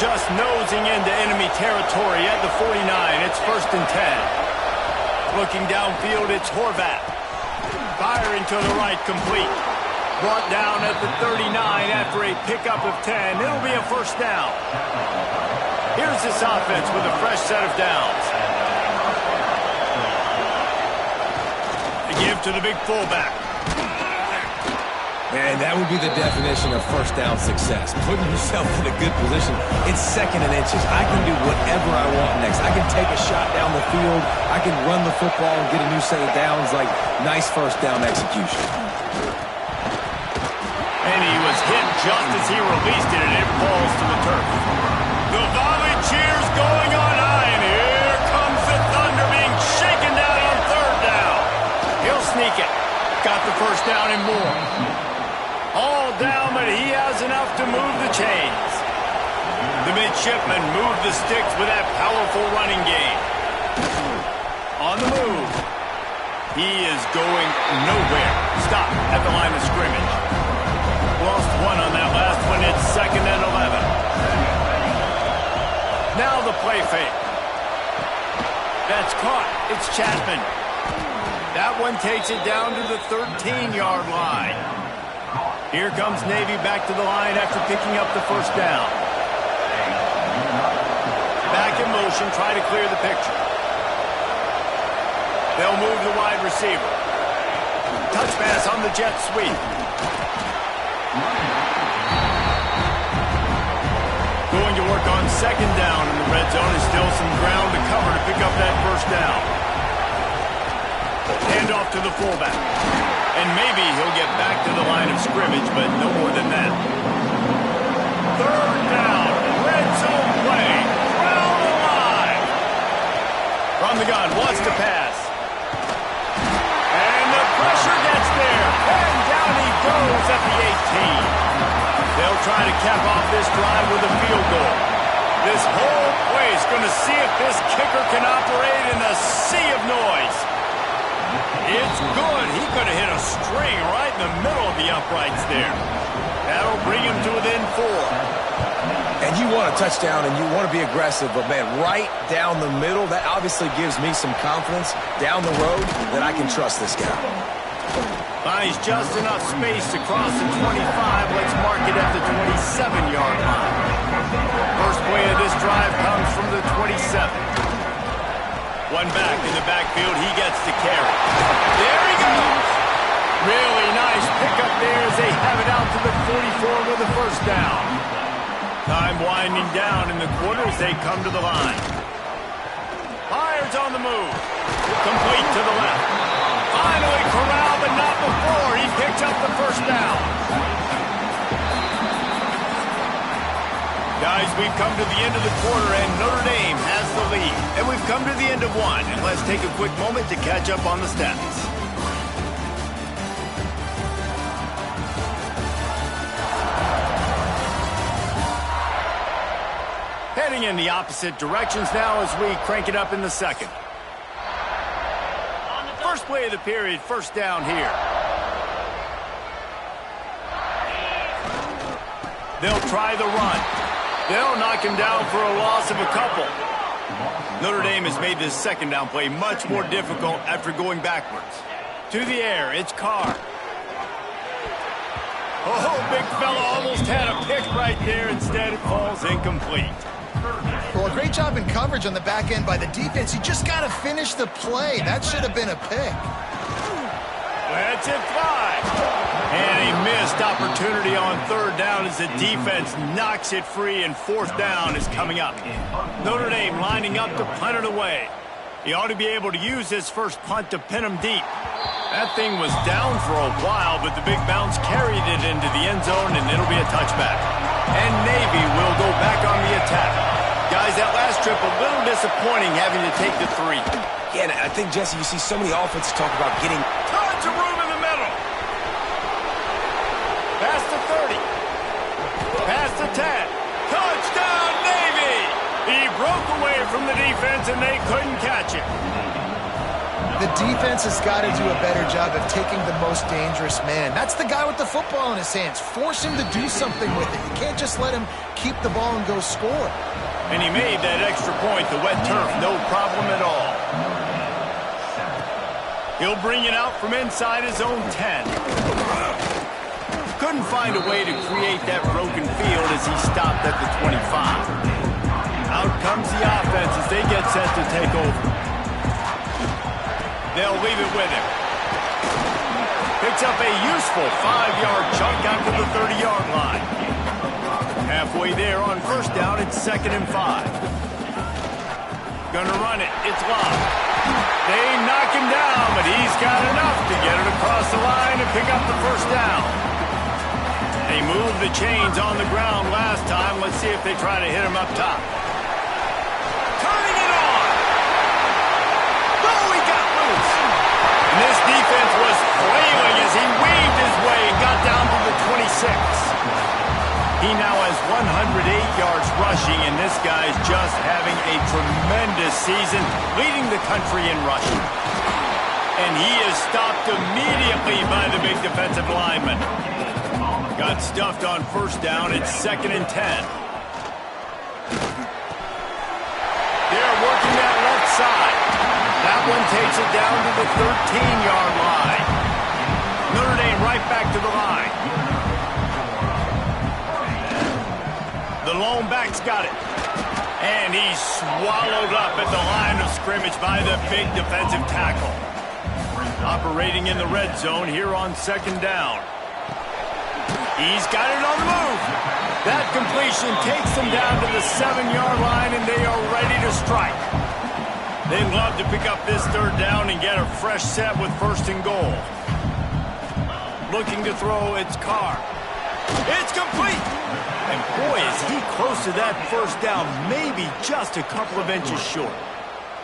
Just nosing into enemy territory at the 49. It's 1st and 10. Looking downfield, it's Horvath. Firing to the right, complete. Brought down at the 39 after a pickup of 10. It'll be a 1st down. Here's this offense with a fresh set of downs. They give to the big fullback. And that would be the definition of 1st down success. Putting yourself in a good position. It's 2nd and inches. I can do whatever I want next. I can take a shot down the field. I can run the football and get a new set of downs. Like, nice 1st down execution. And he was hit just as he released it, and it falls to the turf. The volley cheers going on high, and here comes the Thunder being shaken down on 3rd down. He'll sneak it. Got the 1st down and more. All down, but he has enough to move the chains. The midshipmen move the sticks with that powerful running game. On the move. He is going nowhere. Stop at the line of scrimmage. Lost 1 on that last one. It's 2nd and 11. Now the play fake. That's caught. It's Chapman. That one takes it down to the 13-yard line. Here comes Navy back to the line after picking up the 1st down. Back in motion, try to clear the picture. They'll move the wide receiver. Touch pass on the jet sweep. Going to work on 2nd down in the red zone. Is still some ground to cover to pick up that 1st down. Hand off to the fullback. And maybe he'll get back to the line of scrimmage, but no more than that. 3rd down. Red zone play. Crowd alive. From the gun. Wants to pass. And the pressure gets there. And down he goes at the 18. They'll try to cap off this drive with a field goal. This whole place going to see if this kicker can operate in a sea of noise. It's good. He could have hit a string right in the middle of the uprights there. That'll bring him to within 4. And you want a touchdown and you want to be aggressive, but man, right down the middle, that obviously gives me some confidence down the road that I can trust this guy. Finds just enough space to cross the 25. Let's mark it at the 27-yard line. First play of this drive comes from the 27. One back in the backfield. He gets to carry. There he goes. Really nice pickup there as they have it out to the 44 with the 1st down. Time winding down in the quarter as they come to the line. Fires on the move. Complete to the left. Finally corralled, but not before. He picks up the 1st down. Guys, we've come to the end of the quarter, and Notre Dame has the lead. And we've come to the end of 1, and let's take a quick moment to catch up on the stats. Heading in the opposite directions now as we crank it up in the 2nd. First play of the period, 1st down here. They'll try the run. They'll knock him down for a loss of a couple. Notre Dame has made this 2nd down play much more difficult after going backwards. To the air, it's Carr. Oh, big fella almost had a pick right there. Instead, it falls incomplete. Well, a great job in coverage on the back end by the defense. He just got to finish the play. That should have been a pick. Lets it fly. And a missed opportunity on 3rd down as the defense knocks it free, and 4th down is coming up. Notre Dame lining up to punt it away. He ought to be able to use his first punt to pin him deep. That thing was down for a while, but the big bounce carried it into the end zone, and it'll be a touchback. And Navy will go back on the attack. Guys, that last trip, a little disappointing having to take the 3. Yeah, and I think, Jesse, you see so many offenses talk about getting tons of room in the middle. Pass to 30. Pass to 10. Touchdown, Navy! He broke away from the defense, and they couldn't catch it. The defense has got to do a better job of taking the most dangerous man. That's the guy with the football in his hands. Force him to do something with it. You can't just let him keep the ball and go score. And he made that extra point, the wet turf, no problem at all. He'll bring it out from inside his own 10. Couldn't find a way to create that broken field as he stopped at the 25. Out comes the offense as they get set to take over. They'll leave it with him. Picks up a useful 5-yard chunk out to the 30-yard line. Halfway there on first down, it's 2nd and 5. Gonna run it. It's locked. They knock him down, but he's got enough to get it across the line and pick up the first down. They moved the chains on the ground last time. Let's see if they try to hit him up top. Turning it on. Oh, he got loose. And this defense was flailing as he weaved his way and got down to the 26. He now has 108 yards rushing, and this guy's just having a tremendous season, leading the country in rushing. And he is stopped immediately by the big defensive lineman. Got stuffed on first down. It's 2nd and 10. They're working that left side. That one takes it down to the 13-yard line. Notre Dame right back to the line. The lone back's got it. And he's swallowed up at the line of scrimmage by the big defensive tackle. Operating in the red zone here on 2nd down. He's got it on the move. That completion takes them down to the 7-yard line, and they are ready to strike. They'd love to pick up this 3rd down and get a fresh set with 1st and goal. Looking to throw, it's Carr. It's complete. And boy, is he close to that first down, maybe just a couple of inches short.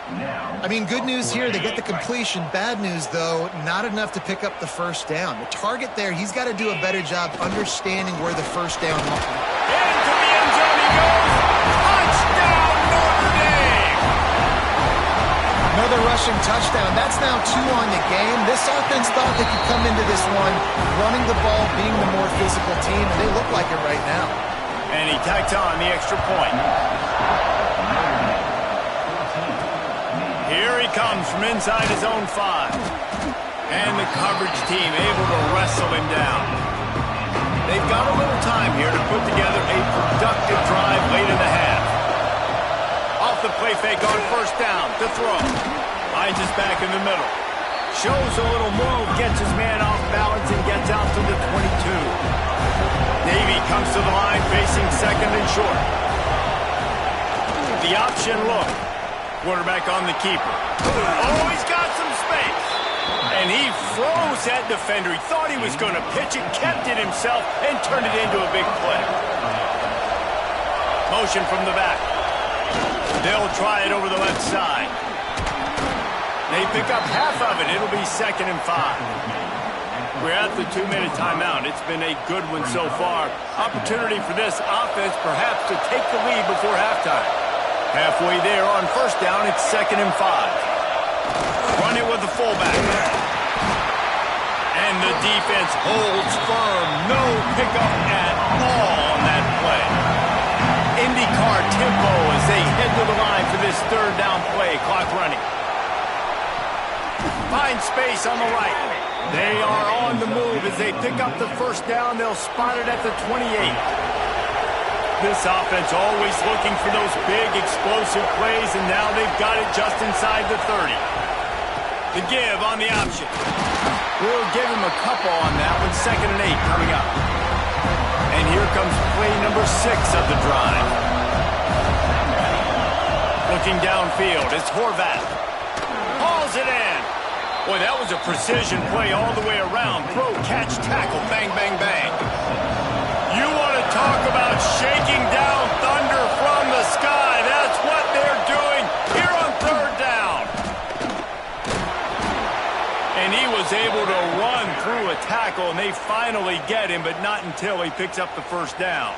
I mean, good news here, they get the completion. Bad news, though, not enough to pick up the first down. The target there, he's got to do a better job understanding where the first down is. Into the end zone he goes. Touchdown, Notre Dame! Another rushing touchdown. That's now 2 on the game. This offense thought they could come into this one running the ball, being the more physical team, and they look like it right now. And he tacked on the extra point. Here he comes from inside his own 5. And the coverage team able to wrestle him down. They've got a little time here to put together a productive drive late in the half. Off the play fake on first down to throw. Finds his back in the middle. Shows a little move, gets his man off balance, and gets out to the 22. Navy comes to the line facing 2nd and short. The option look. Quarterback on the keeper. Oh, he's got some space. And he froze that defender. He thought he was going to pitch it, kept it himself, and turned it into a big play. Motion from the back. They'll try it over the left side. They pick up half of it. It'll be 2nd and 5. We're at the 2-minute timeout. It's been a good one so far. Opportunity for this offense perhaps to take the lead before halftime. Halfway there on first down, it's 2nd and 5. Run it with the fullback. And the defense holds firm. No pickup at all on that play. IndyCar tempo as they head to the line for this 3rd down play. Clock running. Find space on the right. They are on the move as they pick up the first down. They'll spot it at the 28. This offense always looking for those big, explosive plays, and now they've got it just inside the 30. The give on the option. We'll give him a couple on that one. 2nd and 8 coming up. And here comes play number 6 of the drive. Looking downfield, it's Horvath. Hauls it in. Boy, that was a precision play all the way around. Throw, catch, tackle, bang, bang, bang. You want to talk about shaking down thunder from the sky. That's what they're doing here on 3rd down. And he was able to run through a tackle, and they finally get him, but not until he picks up the first down.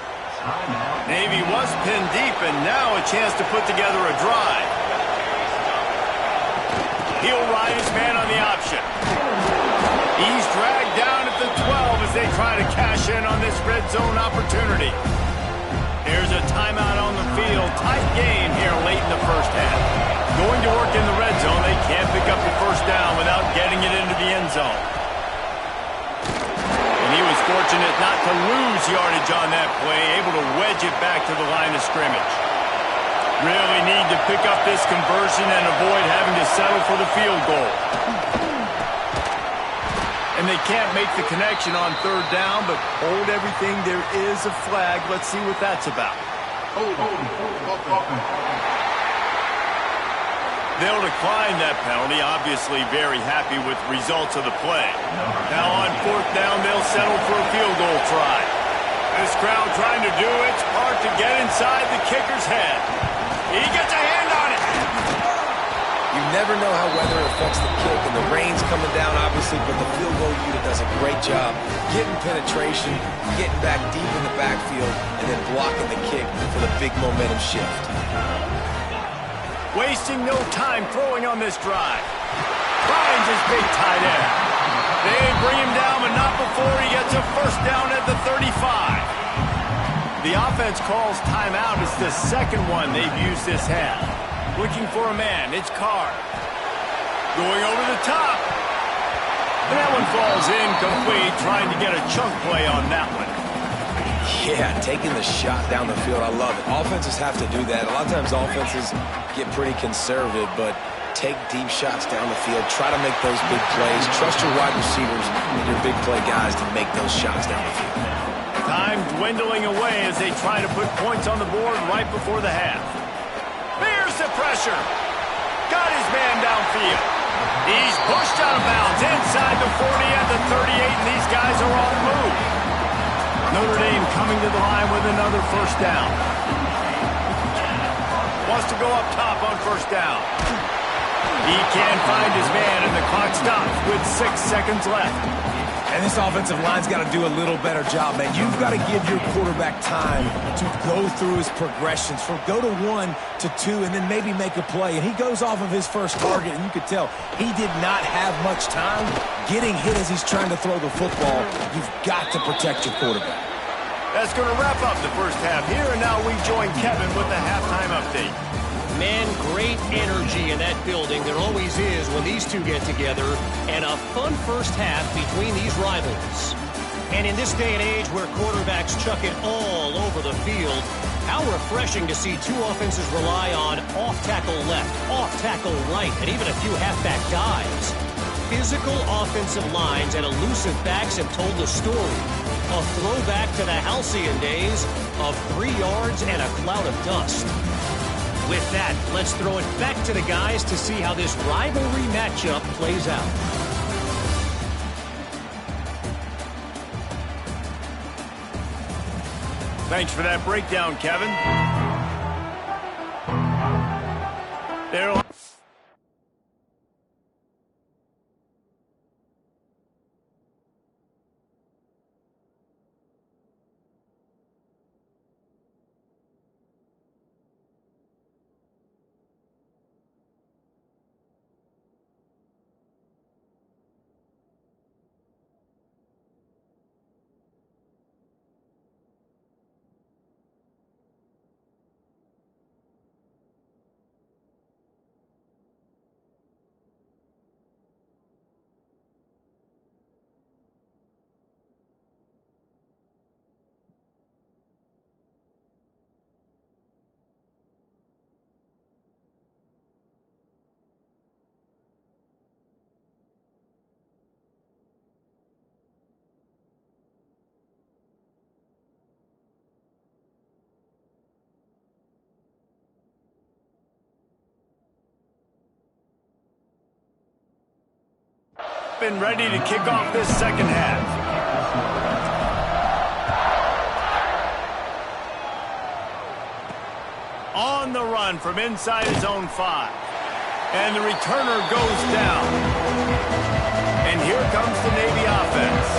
Navy was pinned deep, and now a chance to put together a drive. He'll ride his man on the option. He's dragged down at the 12 as they try to cash in on this red zone opportunity. Here's a timeout on the field. Tight game here late in the first half. Going to work in the red zone, they can't pick up the first down without getting it into the end zone. And he was fortunate not to lose yardage on that play, able to wedge it back to the line of scrimmage. Really need to pick up this conversion and avoid having to settle for the field goal. And they can't make the connection on third down, but hold everything. There is a flag. Let's see what that's about. They'll decline that penalty. Obviously very happy with the results of the play. Now on fourth down, they'll settle for a field goal try. This crowd trying to do its part to get inside the kicker's head. He gets a hand on it. You never know how weather affects the kick, and the rain's coming down, obviously, but the field goal unit does a great job getting penetration, getting back deep in the backfield, and then blocking the kick for the big momentum shift. Wasting no time throwing on this drive. Finds his big tight end. They bring him down, but not before he gets a first down at the 35. The offense calls timeout. It's the second one they've used this half. Looking for a man. It's Carr. Going over the top. And that one falls incomplete, trying to get a chunk play on that one. Yeah, taking the shot down the field, I love it. Offenses have to do that. A lot of times offenses get pretty conservative, but take deep shots down the field. Try to make those big plays. Trust your wide receivers and your big play guys to make those shots down the field. Time dwindling away as they try to put points on the board right before the half. There's the pressure. Got his man downfield. He's pushed out of bounds inside the 40 at the 38, and these guys are on the move. Notre Dame coming to the line with another first down. Wants to go up top on first down. He can't find his man, and the clock stops with 6 seconds left. And this offensive line's got to do a little better job, man. You've got to give your quarterback time to go through his progressions from go to 1 to 2 and then maybe make a play. And he goes off of his first target, and you could tell he did not have much time getting hit as he's trying to throw the football. You've got to protect your quarterback. That's going to wrap up the first half here, and now we join Kevin with the halftime update. Man, great energy in that building. There always is when these two get together, and a fun first half between these rivals. And in this day and age where quarterbacks chuck it all over the field, how refreshing to see two offenses rely on off-tackle left, off-tackle right, and even a few halfback dives. Physical offensive lines and elusive backs have told the story. A throwback to the halcyon days of 3 yards and a cloud of dust. With that, let's throw it back to the guys to see how this rivalry matchup plays out. Thanks for that breakdown, Kevin. There. Been ready to kick off this second half. On the run from inside his own 5. And the returner goes down. And here comes the Navy offense.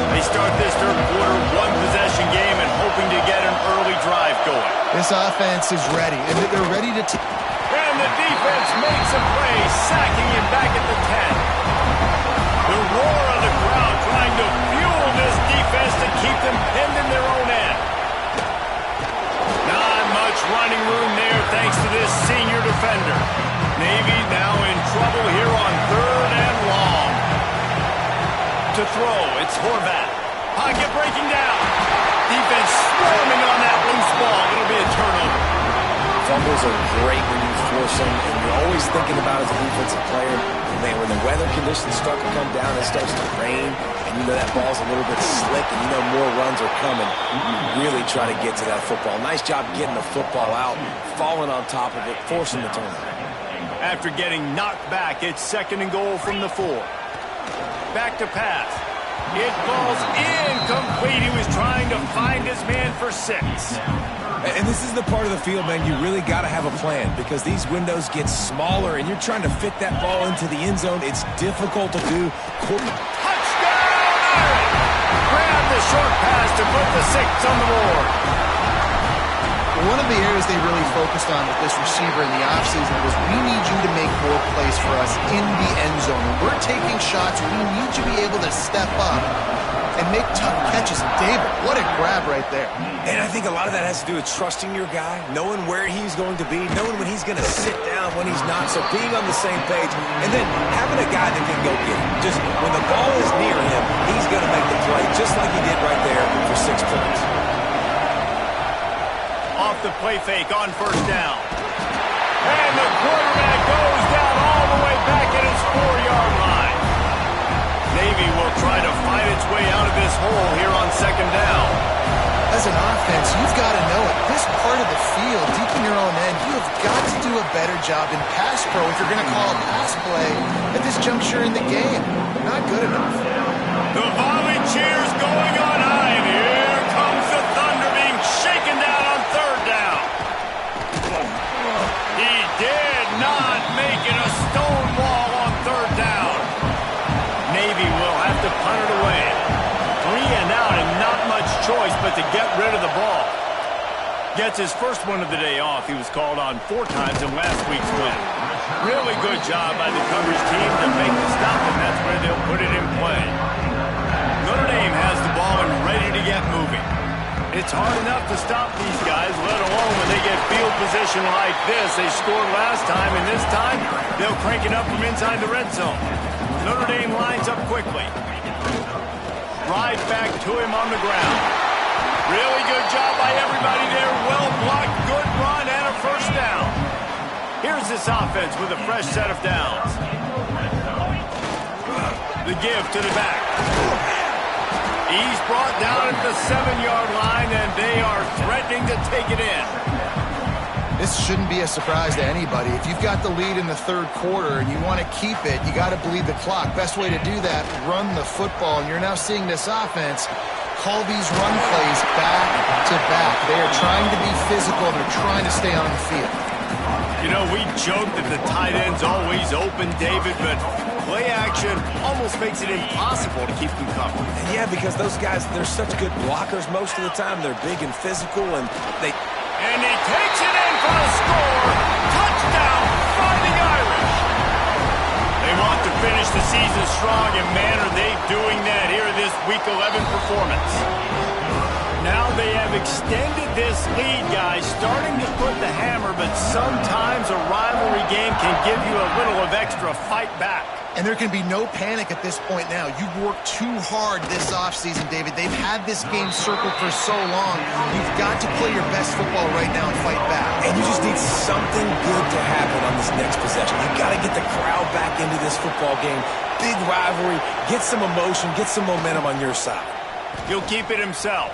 They start this third quarter one-possession game and hoping to get an early drive going. This offense is ready, and they're ready to And the defense makes a play, sacking him back at the 10. The roar of the crowd trying to fuel this defense to keep them pinned in their own end. Not much running room there thanks to this senior defender. Navy now in trouble here on 3rd and long. To throw, it's Horvath. Pocket breaking down. Defense swarming on that loose ball. It'll be a turnover. Fumbles are great when you force them, and you're always thinking about as a defensive player, man, when the weather conditions start to come down, it starts to rain, and you know that ball's a little bit slick, and you know more runs are coming. You really try to get to that football. Nice job getting the football out, falling on top of it, forcing the turnover. After getting knocked back, it's 2nd and goal from the 4. Back to pass. It falls incomplete. He was trying to find his man for 6. And this is the part of the field, man, you really got to have a plan because these windows get smaller and you're trying to fit that ball into the end zone. It's difficult to do. Touchdown, Irish! Grab the short pass to put the 6 on the board. One of the areas they really focused on with this receiver in the offseason was we need you to make more plays for us in the end zone. When we're taking shots, we need you to be able to step up and make tough catches. And David, what a grab right there. And I think a lot of that has to do with trusting your guy, knowing where he's going to be, knowing when he's going to sit down, when he's not. So being on the same page, and then having a guy that can go get him. Just when the ball is near him, he's going to make the play just like he did right there for 6 points. Off the play fake on 1st down. And the quarterback goes down all the way back at his 4-yard line. Navy will try to fight its way out of this hole here on 2nd down. As an offense, you've got to know it. This part of the field, deep in your own end, you have got to do a better job in pass pro if you're going to call a pass play at this juncture in the game. Not good enough. The volley cheers going on high, and here comes the Thunder being shaken down on 3rd down. He did not make it a stone wall on 3rd down. Navy will have to punt it away. 3 and out and not much choice but to get rid of the ball. Gets his first one of the day off. He was called on 4 times in last week's win. Really good job by the coverage team to make the stop, and that's where they'll put it in play. Notre Dame has the ball and ready to get moving. It's hard enough to stop these guys, let alone when they get field position like this. They scored last time, and this time they'll crank it up from inside the red zone. Notre Dame lines up quickly. Right back to him on the ground. Really good job by everybody there. Well blocked, good run, and a 1st down. Here's this offense with a fresh set of downs. The give to the back. He's brought down at the 7-yard line, and they are threatening to take it in. This shouldn't be a surprise to anybody. If you've got the lead in the 3rd quarter and you want to keep it, you got to bleed the clock. Best way to do that, run the football. And you're now seeing this offense call these run plays back to back. They are trying to be physical. They're trying to stay on the field. You know, we joke that the tight end's always open, David, but play action almost makes it impossible to keep them covered. Yeah, because those guys, they're such good blockers most of the time. They're big and physical, and they... And he takes it in for the score. Touchdown, Fighting Irish. They want to finish the season strong, and man, are they doing that here in this Week 11 performance. Now they have extended this lead, guys, starting to put the hammer, but sometimes a rivalry game can give you a little of extra fight back. And there can be no panic at this point now. You've worked too hard this offseason, David. They've had this game circled for so long. You've got to play your best football right now and fight back. And you just need something good to happen on this next possession. You've got to get the crowd back into this football game. Big rivalry. Get some emotion. Get some momentum on your side. He'll keep it himself.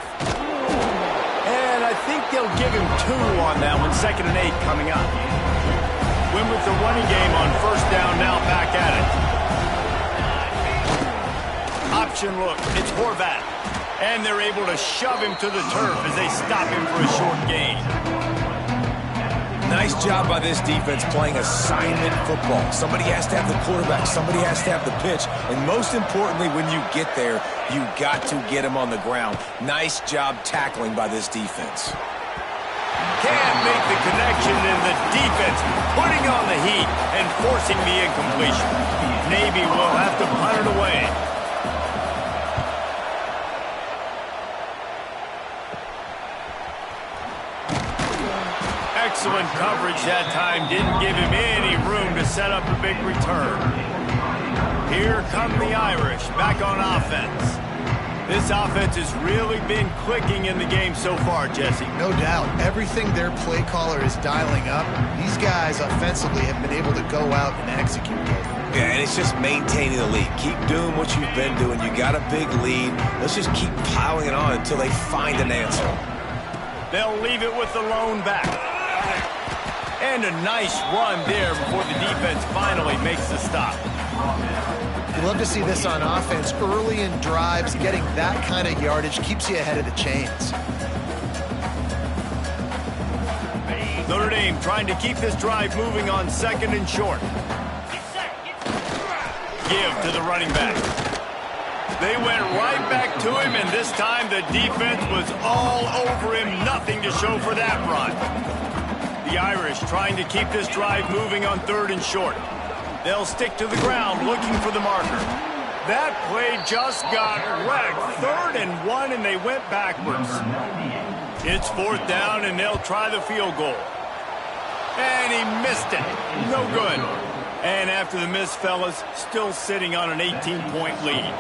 And I think they'll give him 2 on that one. 2nd and 8 coming up. Win with the running game on 1st down, now back at it. Option look, it's Horvath. And they're able to shove him to the turf as they stop him for a short gain. Nice job by this defense playing assignment football. Somebody has to have the quarterback. Somebody has to have the pitch. And most importantly, when you get there, you got to get him on the ground. Nice job tackling by this defense. Can't make the connection, and the defense putting on the heat and forcing the incompletion. Navy will have to punt it away. Excellent coverage that time. Didn't give him any room to set up a big return. Here come the Irish back on offense. This offense has really been clicking in the game so far, Jesse. No doubt. Everything their play caller is dialing up, these guys offensively have been able to go out and execute. Yeah, and it's just maintaining the lead. Keep doing what you've been doing. You got a big lead. Let's just keep piling it on until they find an answer. They'll leave it with the lone back. And a nice run there before the defense finally makes the stop. You love to see this on offense. Early in drives, getting that kind of yardage keeps you ahead of the chains. Notre Dame trying to keep this drive moving on 2nd and short. Give to the running back. They went right back to him, and this time the defense was all over him. Nothing to show for that run. The Irish trying to keep this drive moving on 3rd and short. They'll stick to the ground looking for the marker. That play just got wrecked. 3rd and 1, and they went backwards. It's 4th down, and they'll try the field goal. And he missed it. No good. And after the miss, fellas, still sitting on an 18-point lead.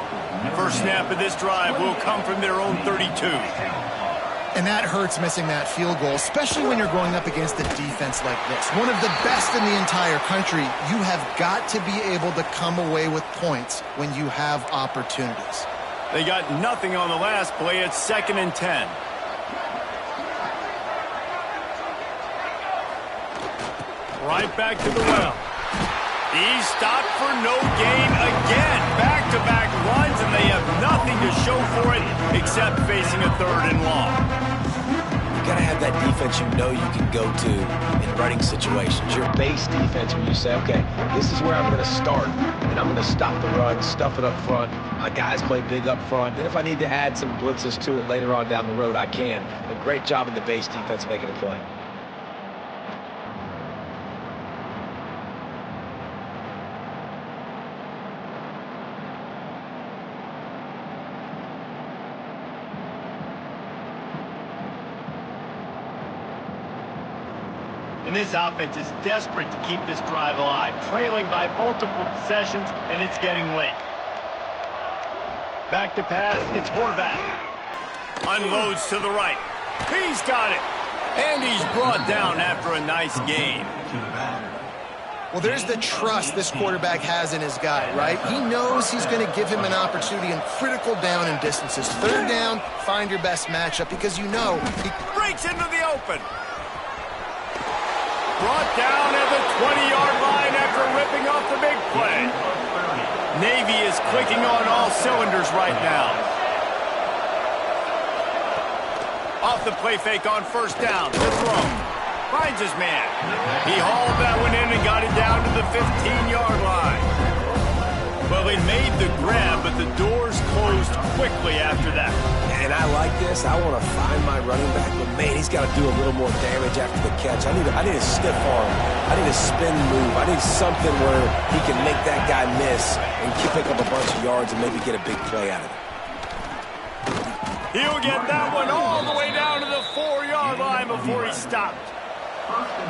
First snap of this drive will come from their own 32. And that hurts, missing that field goal, especially when you're going up against a defense like this. One of the best in the entire country. You have got to be able to come away with points when you have opportunities. They got nothing on the last play. It's 2nd and 10. Right back to the well. He stopped for no gain again. Back-to-back runs, and they have nothing to show for it except facing a 3rd and long. You got to have that defense you know you can go to in running situations. Your base defense when you say, okay, this is where I'm going to start, and I'm going to stop the run, stuff it up front. My guys play big up front. Then if I need to add some blitzes to it later on down the road, I can. A great job in the base defense making a play. And this offense is desperate to keep this drive alive, trailing by multiple possessions, and it's getting late. Back to pass, it's Horvath. Unloads to the right. He's got it. And he's brought down after a nice gain. Well, there's the trust this quarterback has in his guy, right? He knows he's going to give him an opportunity in critical down and distances. 3rd down, find your best matchup because you know he breaks into the open. Brought down at the 20-yard line after ripping off the big play. Navy is clicking on all cylinders right now. Off the play fake on 1st down. The throw. Finds his man. He hauled that one in and got it down to the 15-yard line. Well, he made the grab, but the doors closed quickly after that. And I like this. I want to find my running back, but man, he's got to do a little more damage after the catch. I need a stiff arm. I need a spin move. I need something where he can make that guy miss and pick up a bunch of yards and maybe get a big play out of it. He'll get that one all the way down to the 4-yard line before he stopped.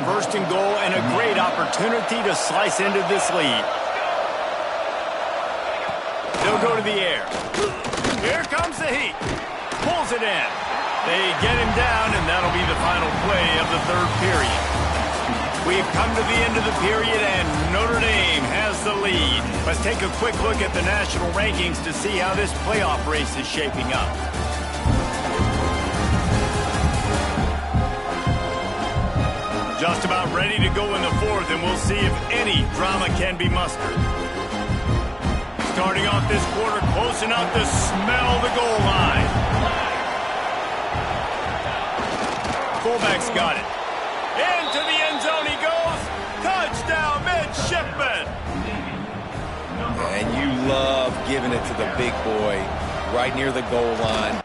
1st and goal, and a great opportunity to slice into this lead. They'll go to the air. Here comes the heat. Pulls it in. They get him down, and that'll be the final play of the 3rd period. We've come to the end of the period, and Notre Dame has the lead. Let's take a quick look at the national rankings to see how this playoff race is shaping up. Just about ready to go in the 4th, and we'll see if any drama can be mustered. Starting off this quarter close enough to smell the goal line. Fullback's got it. Into the end zone he goes. Touchdown, midshipman. And you love giving it to the big boy right near the goal line.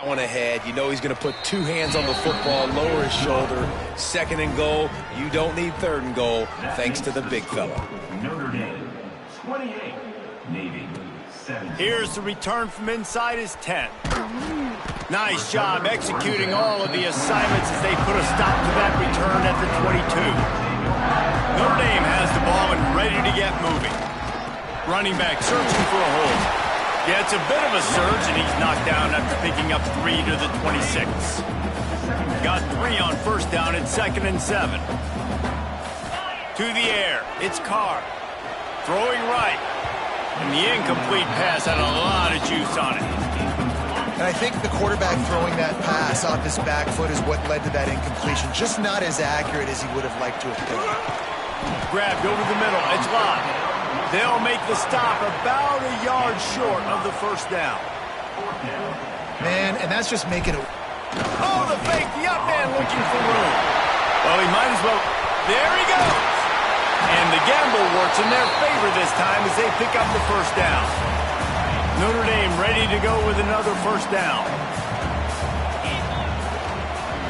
One ahead. You know he's going to put two hands on the football, lower his shoulder. Second and goal. You don't need third and goal, thanks to the big fella. Notre Dame, 28. Navy, 17. Here's the return from inside his 10. Nice job executing all of the assignments as they put a stop to that return at the 22. Notre Dame has the ball and ready to get moving. Running back searching for a hole. Yeah, it's a bit of a surge, and he's knocked down after picking up 3 to the 26. Got 3 on first down and 2nd and 7. To the air, it's Carr. Throwing right. And the incomplete pass had a lot of juice on it. And I think the quarterback throwing that pass off his back foot is what led to that incompletion. Just not as accurate as he would have liked to have been. Grabbed over the middle. It's locked. They'll make the stop about a yard short of the first down. Man, and that's just making it. Oh, the fake. The up man looking for room. Well, he might as well. There he goes. And the gamble works in their favor this time as they pick up the first down. Notre Dame ready to go with another first down.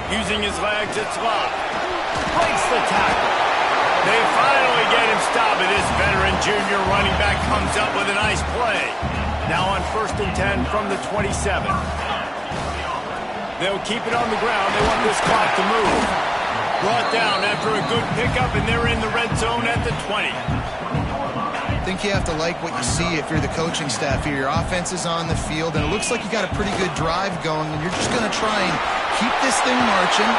Using his legs, it's locked. Breaks the tackle. They finally get him stopped, and this veteran junior running back comes up with a nice play. Now on 1st and 10 from the 27. They'll keep it on the ground. They want this clock to move. Brought down after a good pickup, and they're in the red zone at the 20. I think you have to like what you see if you're the coaching staff here. Your offense is on the field, and it looks like you got a pretty good drive going, and you're just going to try and keep this thing marching,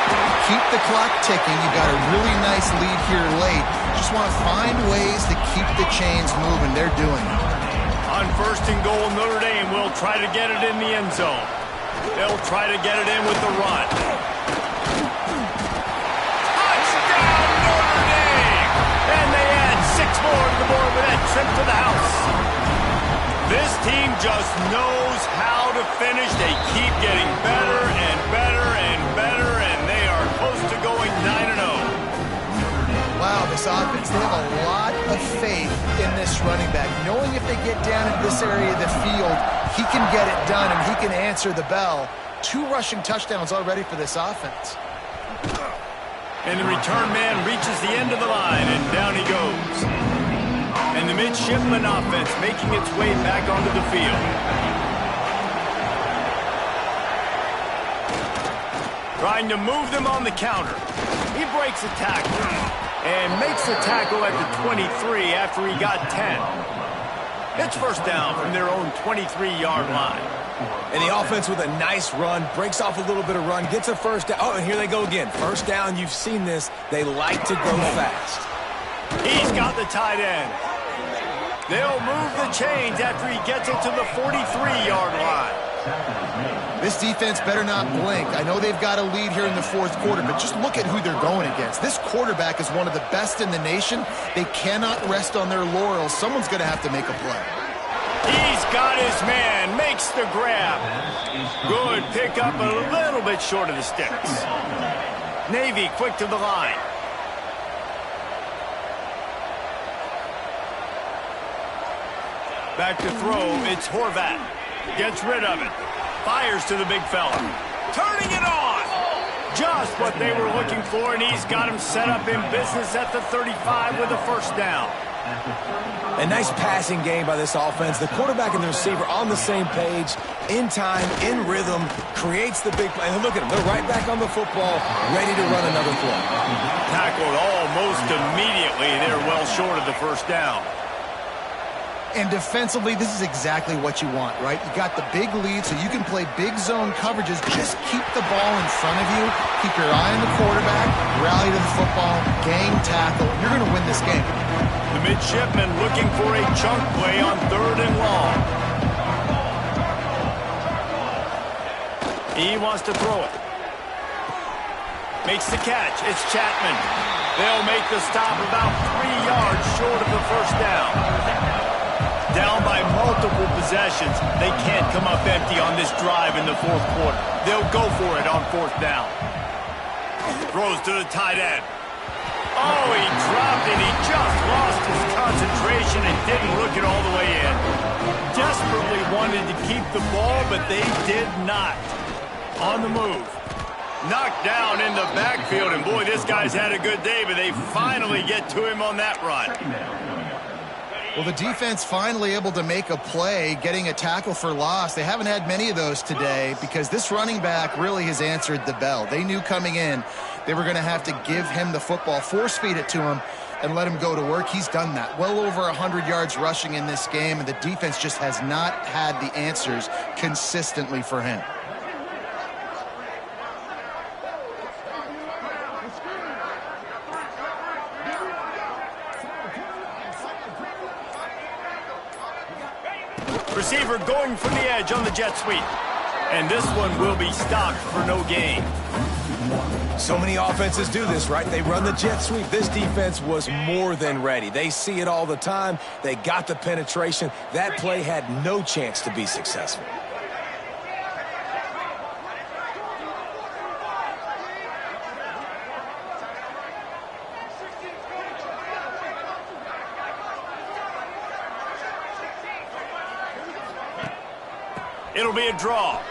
keep the clock ticking. You got a really nice lead here late. Just want to find ways to keep the chains moving. They're doing it. On 1st and goal, Notre Dame will try to get it in the end zone. They'll try to get it in with the run. Touchdown, Notre Dame! And they add 6 more to the board with that trip to the house. This team just knows how to finish. They keep getting better and better and better, and they are close to going 9-0. Wow, this offense, they have a lot of faith in this running back. Knowing if they get down into this area of the field, he can get it done and he can answer the bell. 2 rushing touchdowns already for this offense. And the return man reaches the end of the line, and down he goes. And the midshipman offense making its way back onto the field. Trying to move them on the counter. He breaks a tackle and makes the tackle at the 23 after he got 10. It's first down from their own 23-yard line. And the offense with a nice run, breaks off a little bit of run, gets a first down. Oh, and here they go again. First down, you've seen this. They like to go fast. He's got the tight end. They'll move the chains after he gets it to the 43-yard line. This defense better not blink. I know they've got a lead here in the fourth quarter, but just look at who they're going against. This quarterback is one of the best in the nation. They cannot rest on their laurels. Someone's going to have to make a play. He's got his man, makes the grab. Good pickup, a little bit short of the sticks. Navy quick to the line. Back to throw, it's Horvat. Gets rid of it. Fires to the big fella. Turning it on! Just what they were looking for, and he's got him set up in business at the 35 with a first down. A nice passing game by this offense. The quarterback and the receiver on the same page, in time, in rhythm, creates the big play. And look at them. They're right back on the football, ready to run another play. Tackled almost immediately. They're well short of the first down. And defensively, this is exactly what you want, right? You got the big lead, so you can play big zone coverages. Just keep the ball in front of you. Keep your eye on the quarterback. Rally to the football. Gang tackle. You're going to win this game. The midshipman looking for a chunk play on 3rd and long. He wants to throw it. Makes the catch. It's Chapman. They'll make the stop about 3 yards short of the first down. Down by multiple possessions. They can't come up empty on this drive in the fourth quarter. They'll go for it on 4th down. Throws to the tight end. Oh, he dropped it. He just lost his concentration and didn't look it all the way in. Desperately wanted to keep the ball, but they did not. On the move. Knocked down in the backfield, and boy, this guy's had a good day, but they finally get to him on that run. Well, the defense finally able to make a play, getting a tackle for loss. They haven't had many of those today because this running back really has answered the bell. They knew coming in they were going to have to give him the football, force feed it to him, and let him go to work. He's done that. Well over 100 yards rushing in this game, and the defense just has not had the answers consistently for him. Receiver going from the edge on the jet sweep. And this one will be stopped for no gain. So many offenses do this, right? They run the jet sweep. This defense was more than ready. They see it all the time. They got the penetration. That play had no chance to be successful. It'll be a draw.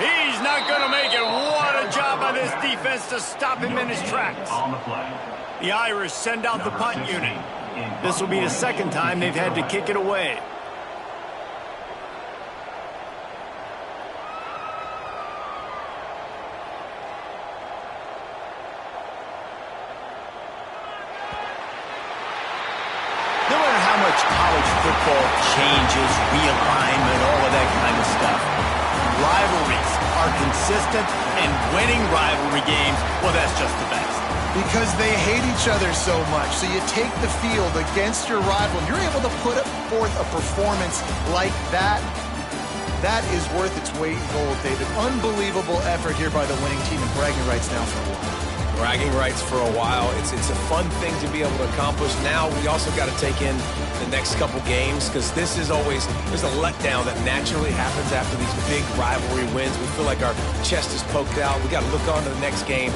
He's not going to make it. What a job by this defense to stop him in his tracks. The Irish send out the punt unit. This will be the second time they've had to kick it away. College football changes, realignment, all of that kind of stuff. Rivalries are consistent, and winning rivalry games, well, that's just the best. Because they hate each other so much. So you take the field against your rival, and you're able to put forth a performance like that. That is worth its weight in gold, David. Unbelievable effort here by the winning team, and bragging rights now for a while. Bragging rights for a while. It's a fun thing to be able to accomplish. Now we also got to take in the next couple games because this is always, there's a letdown that naturally happens after these big rivalry wins. We feel like our chest is poked out. We got to look on to the next game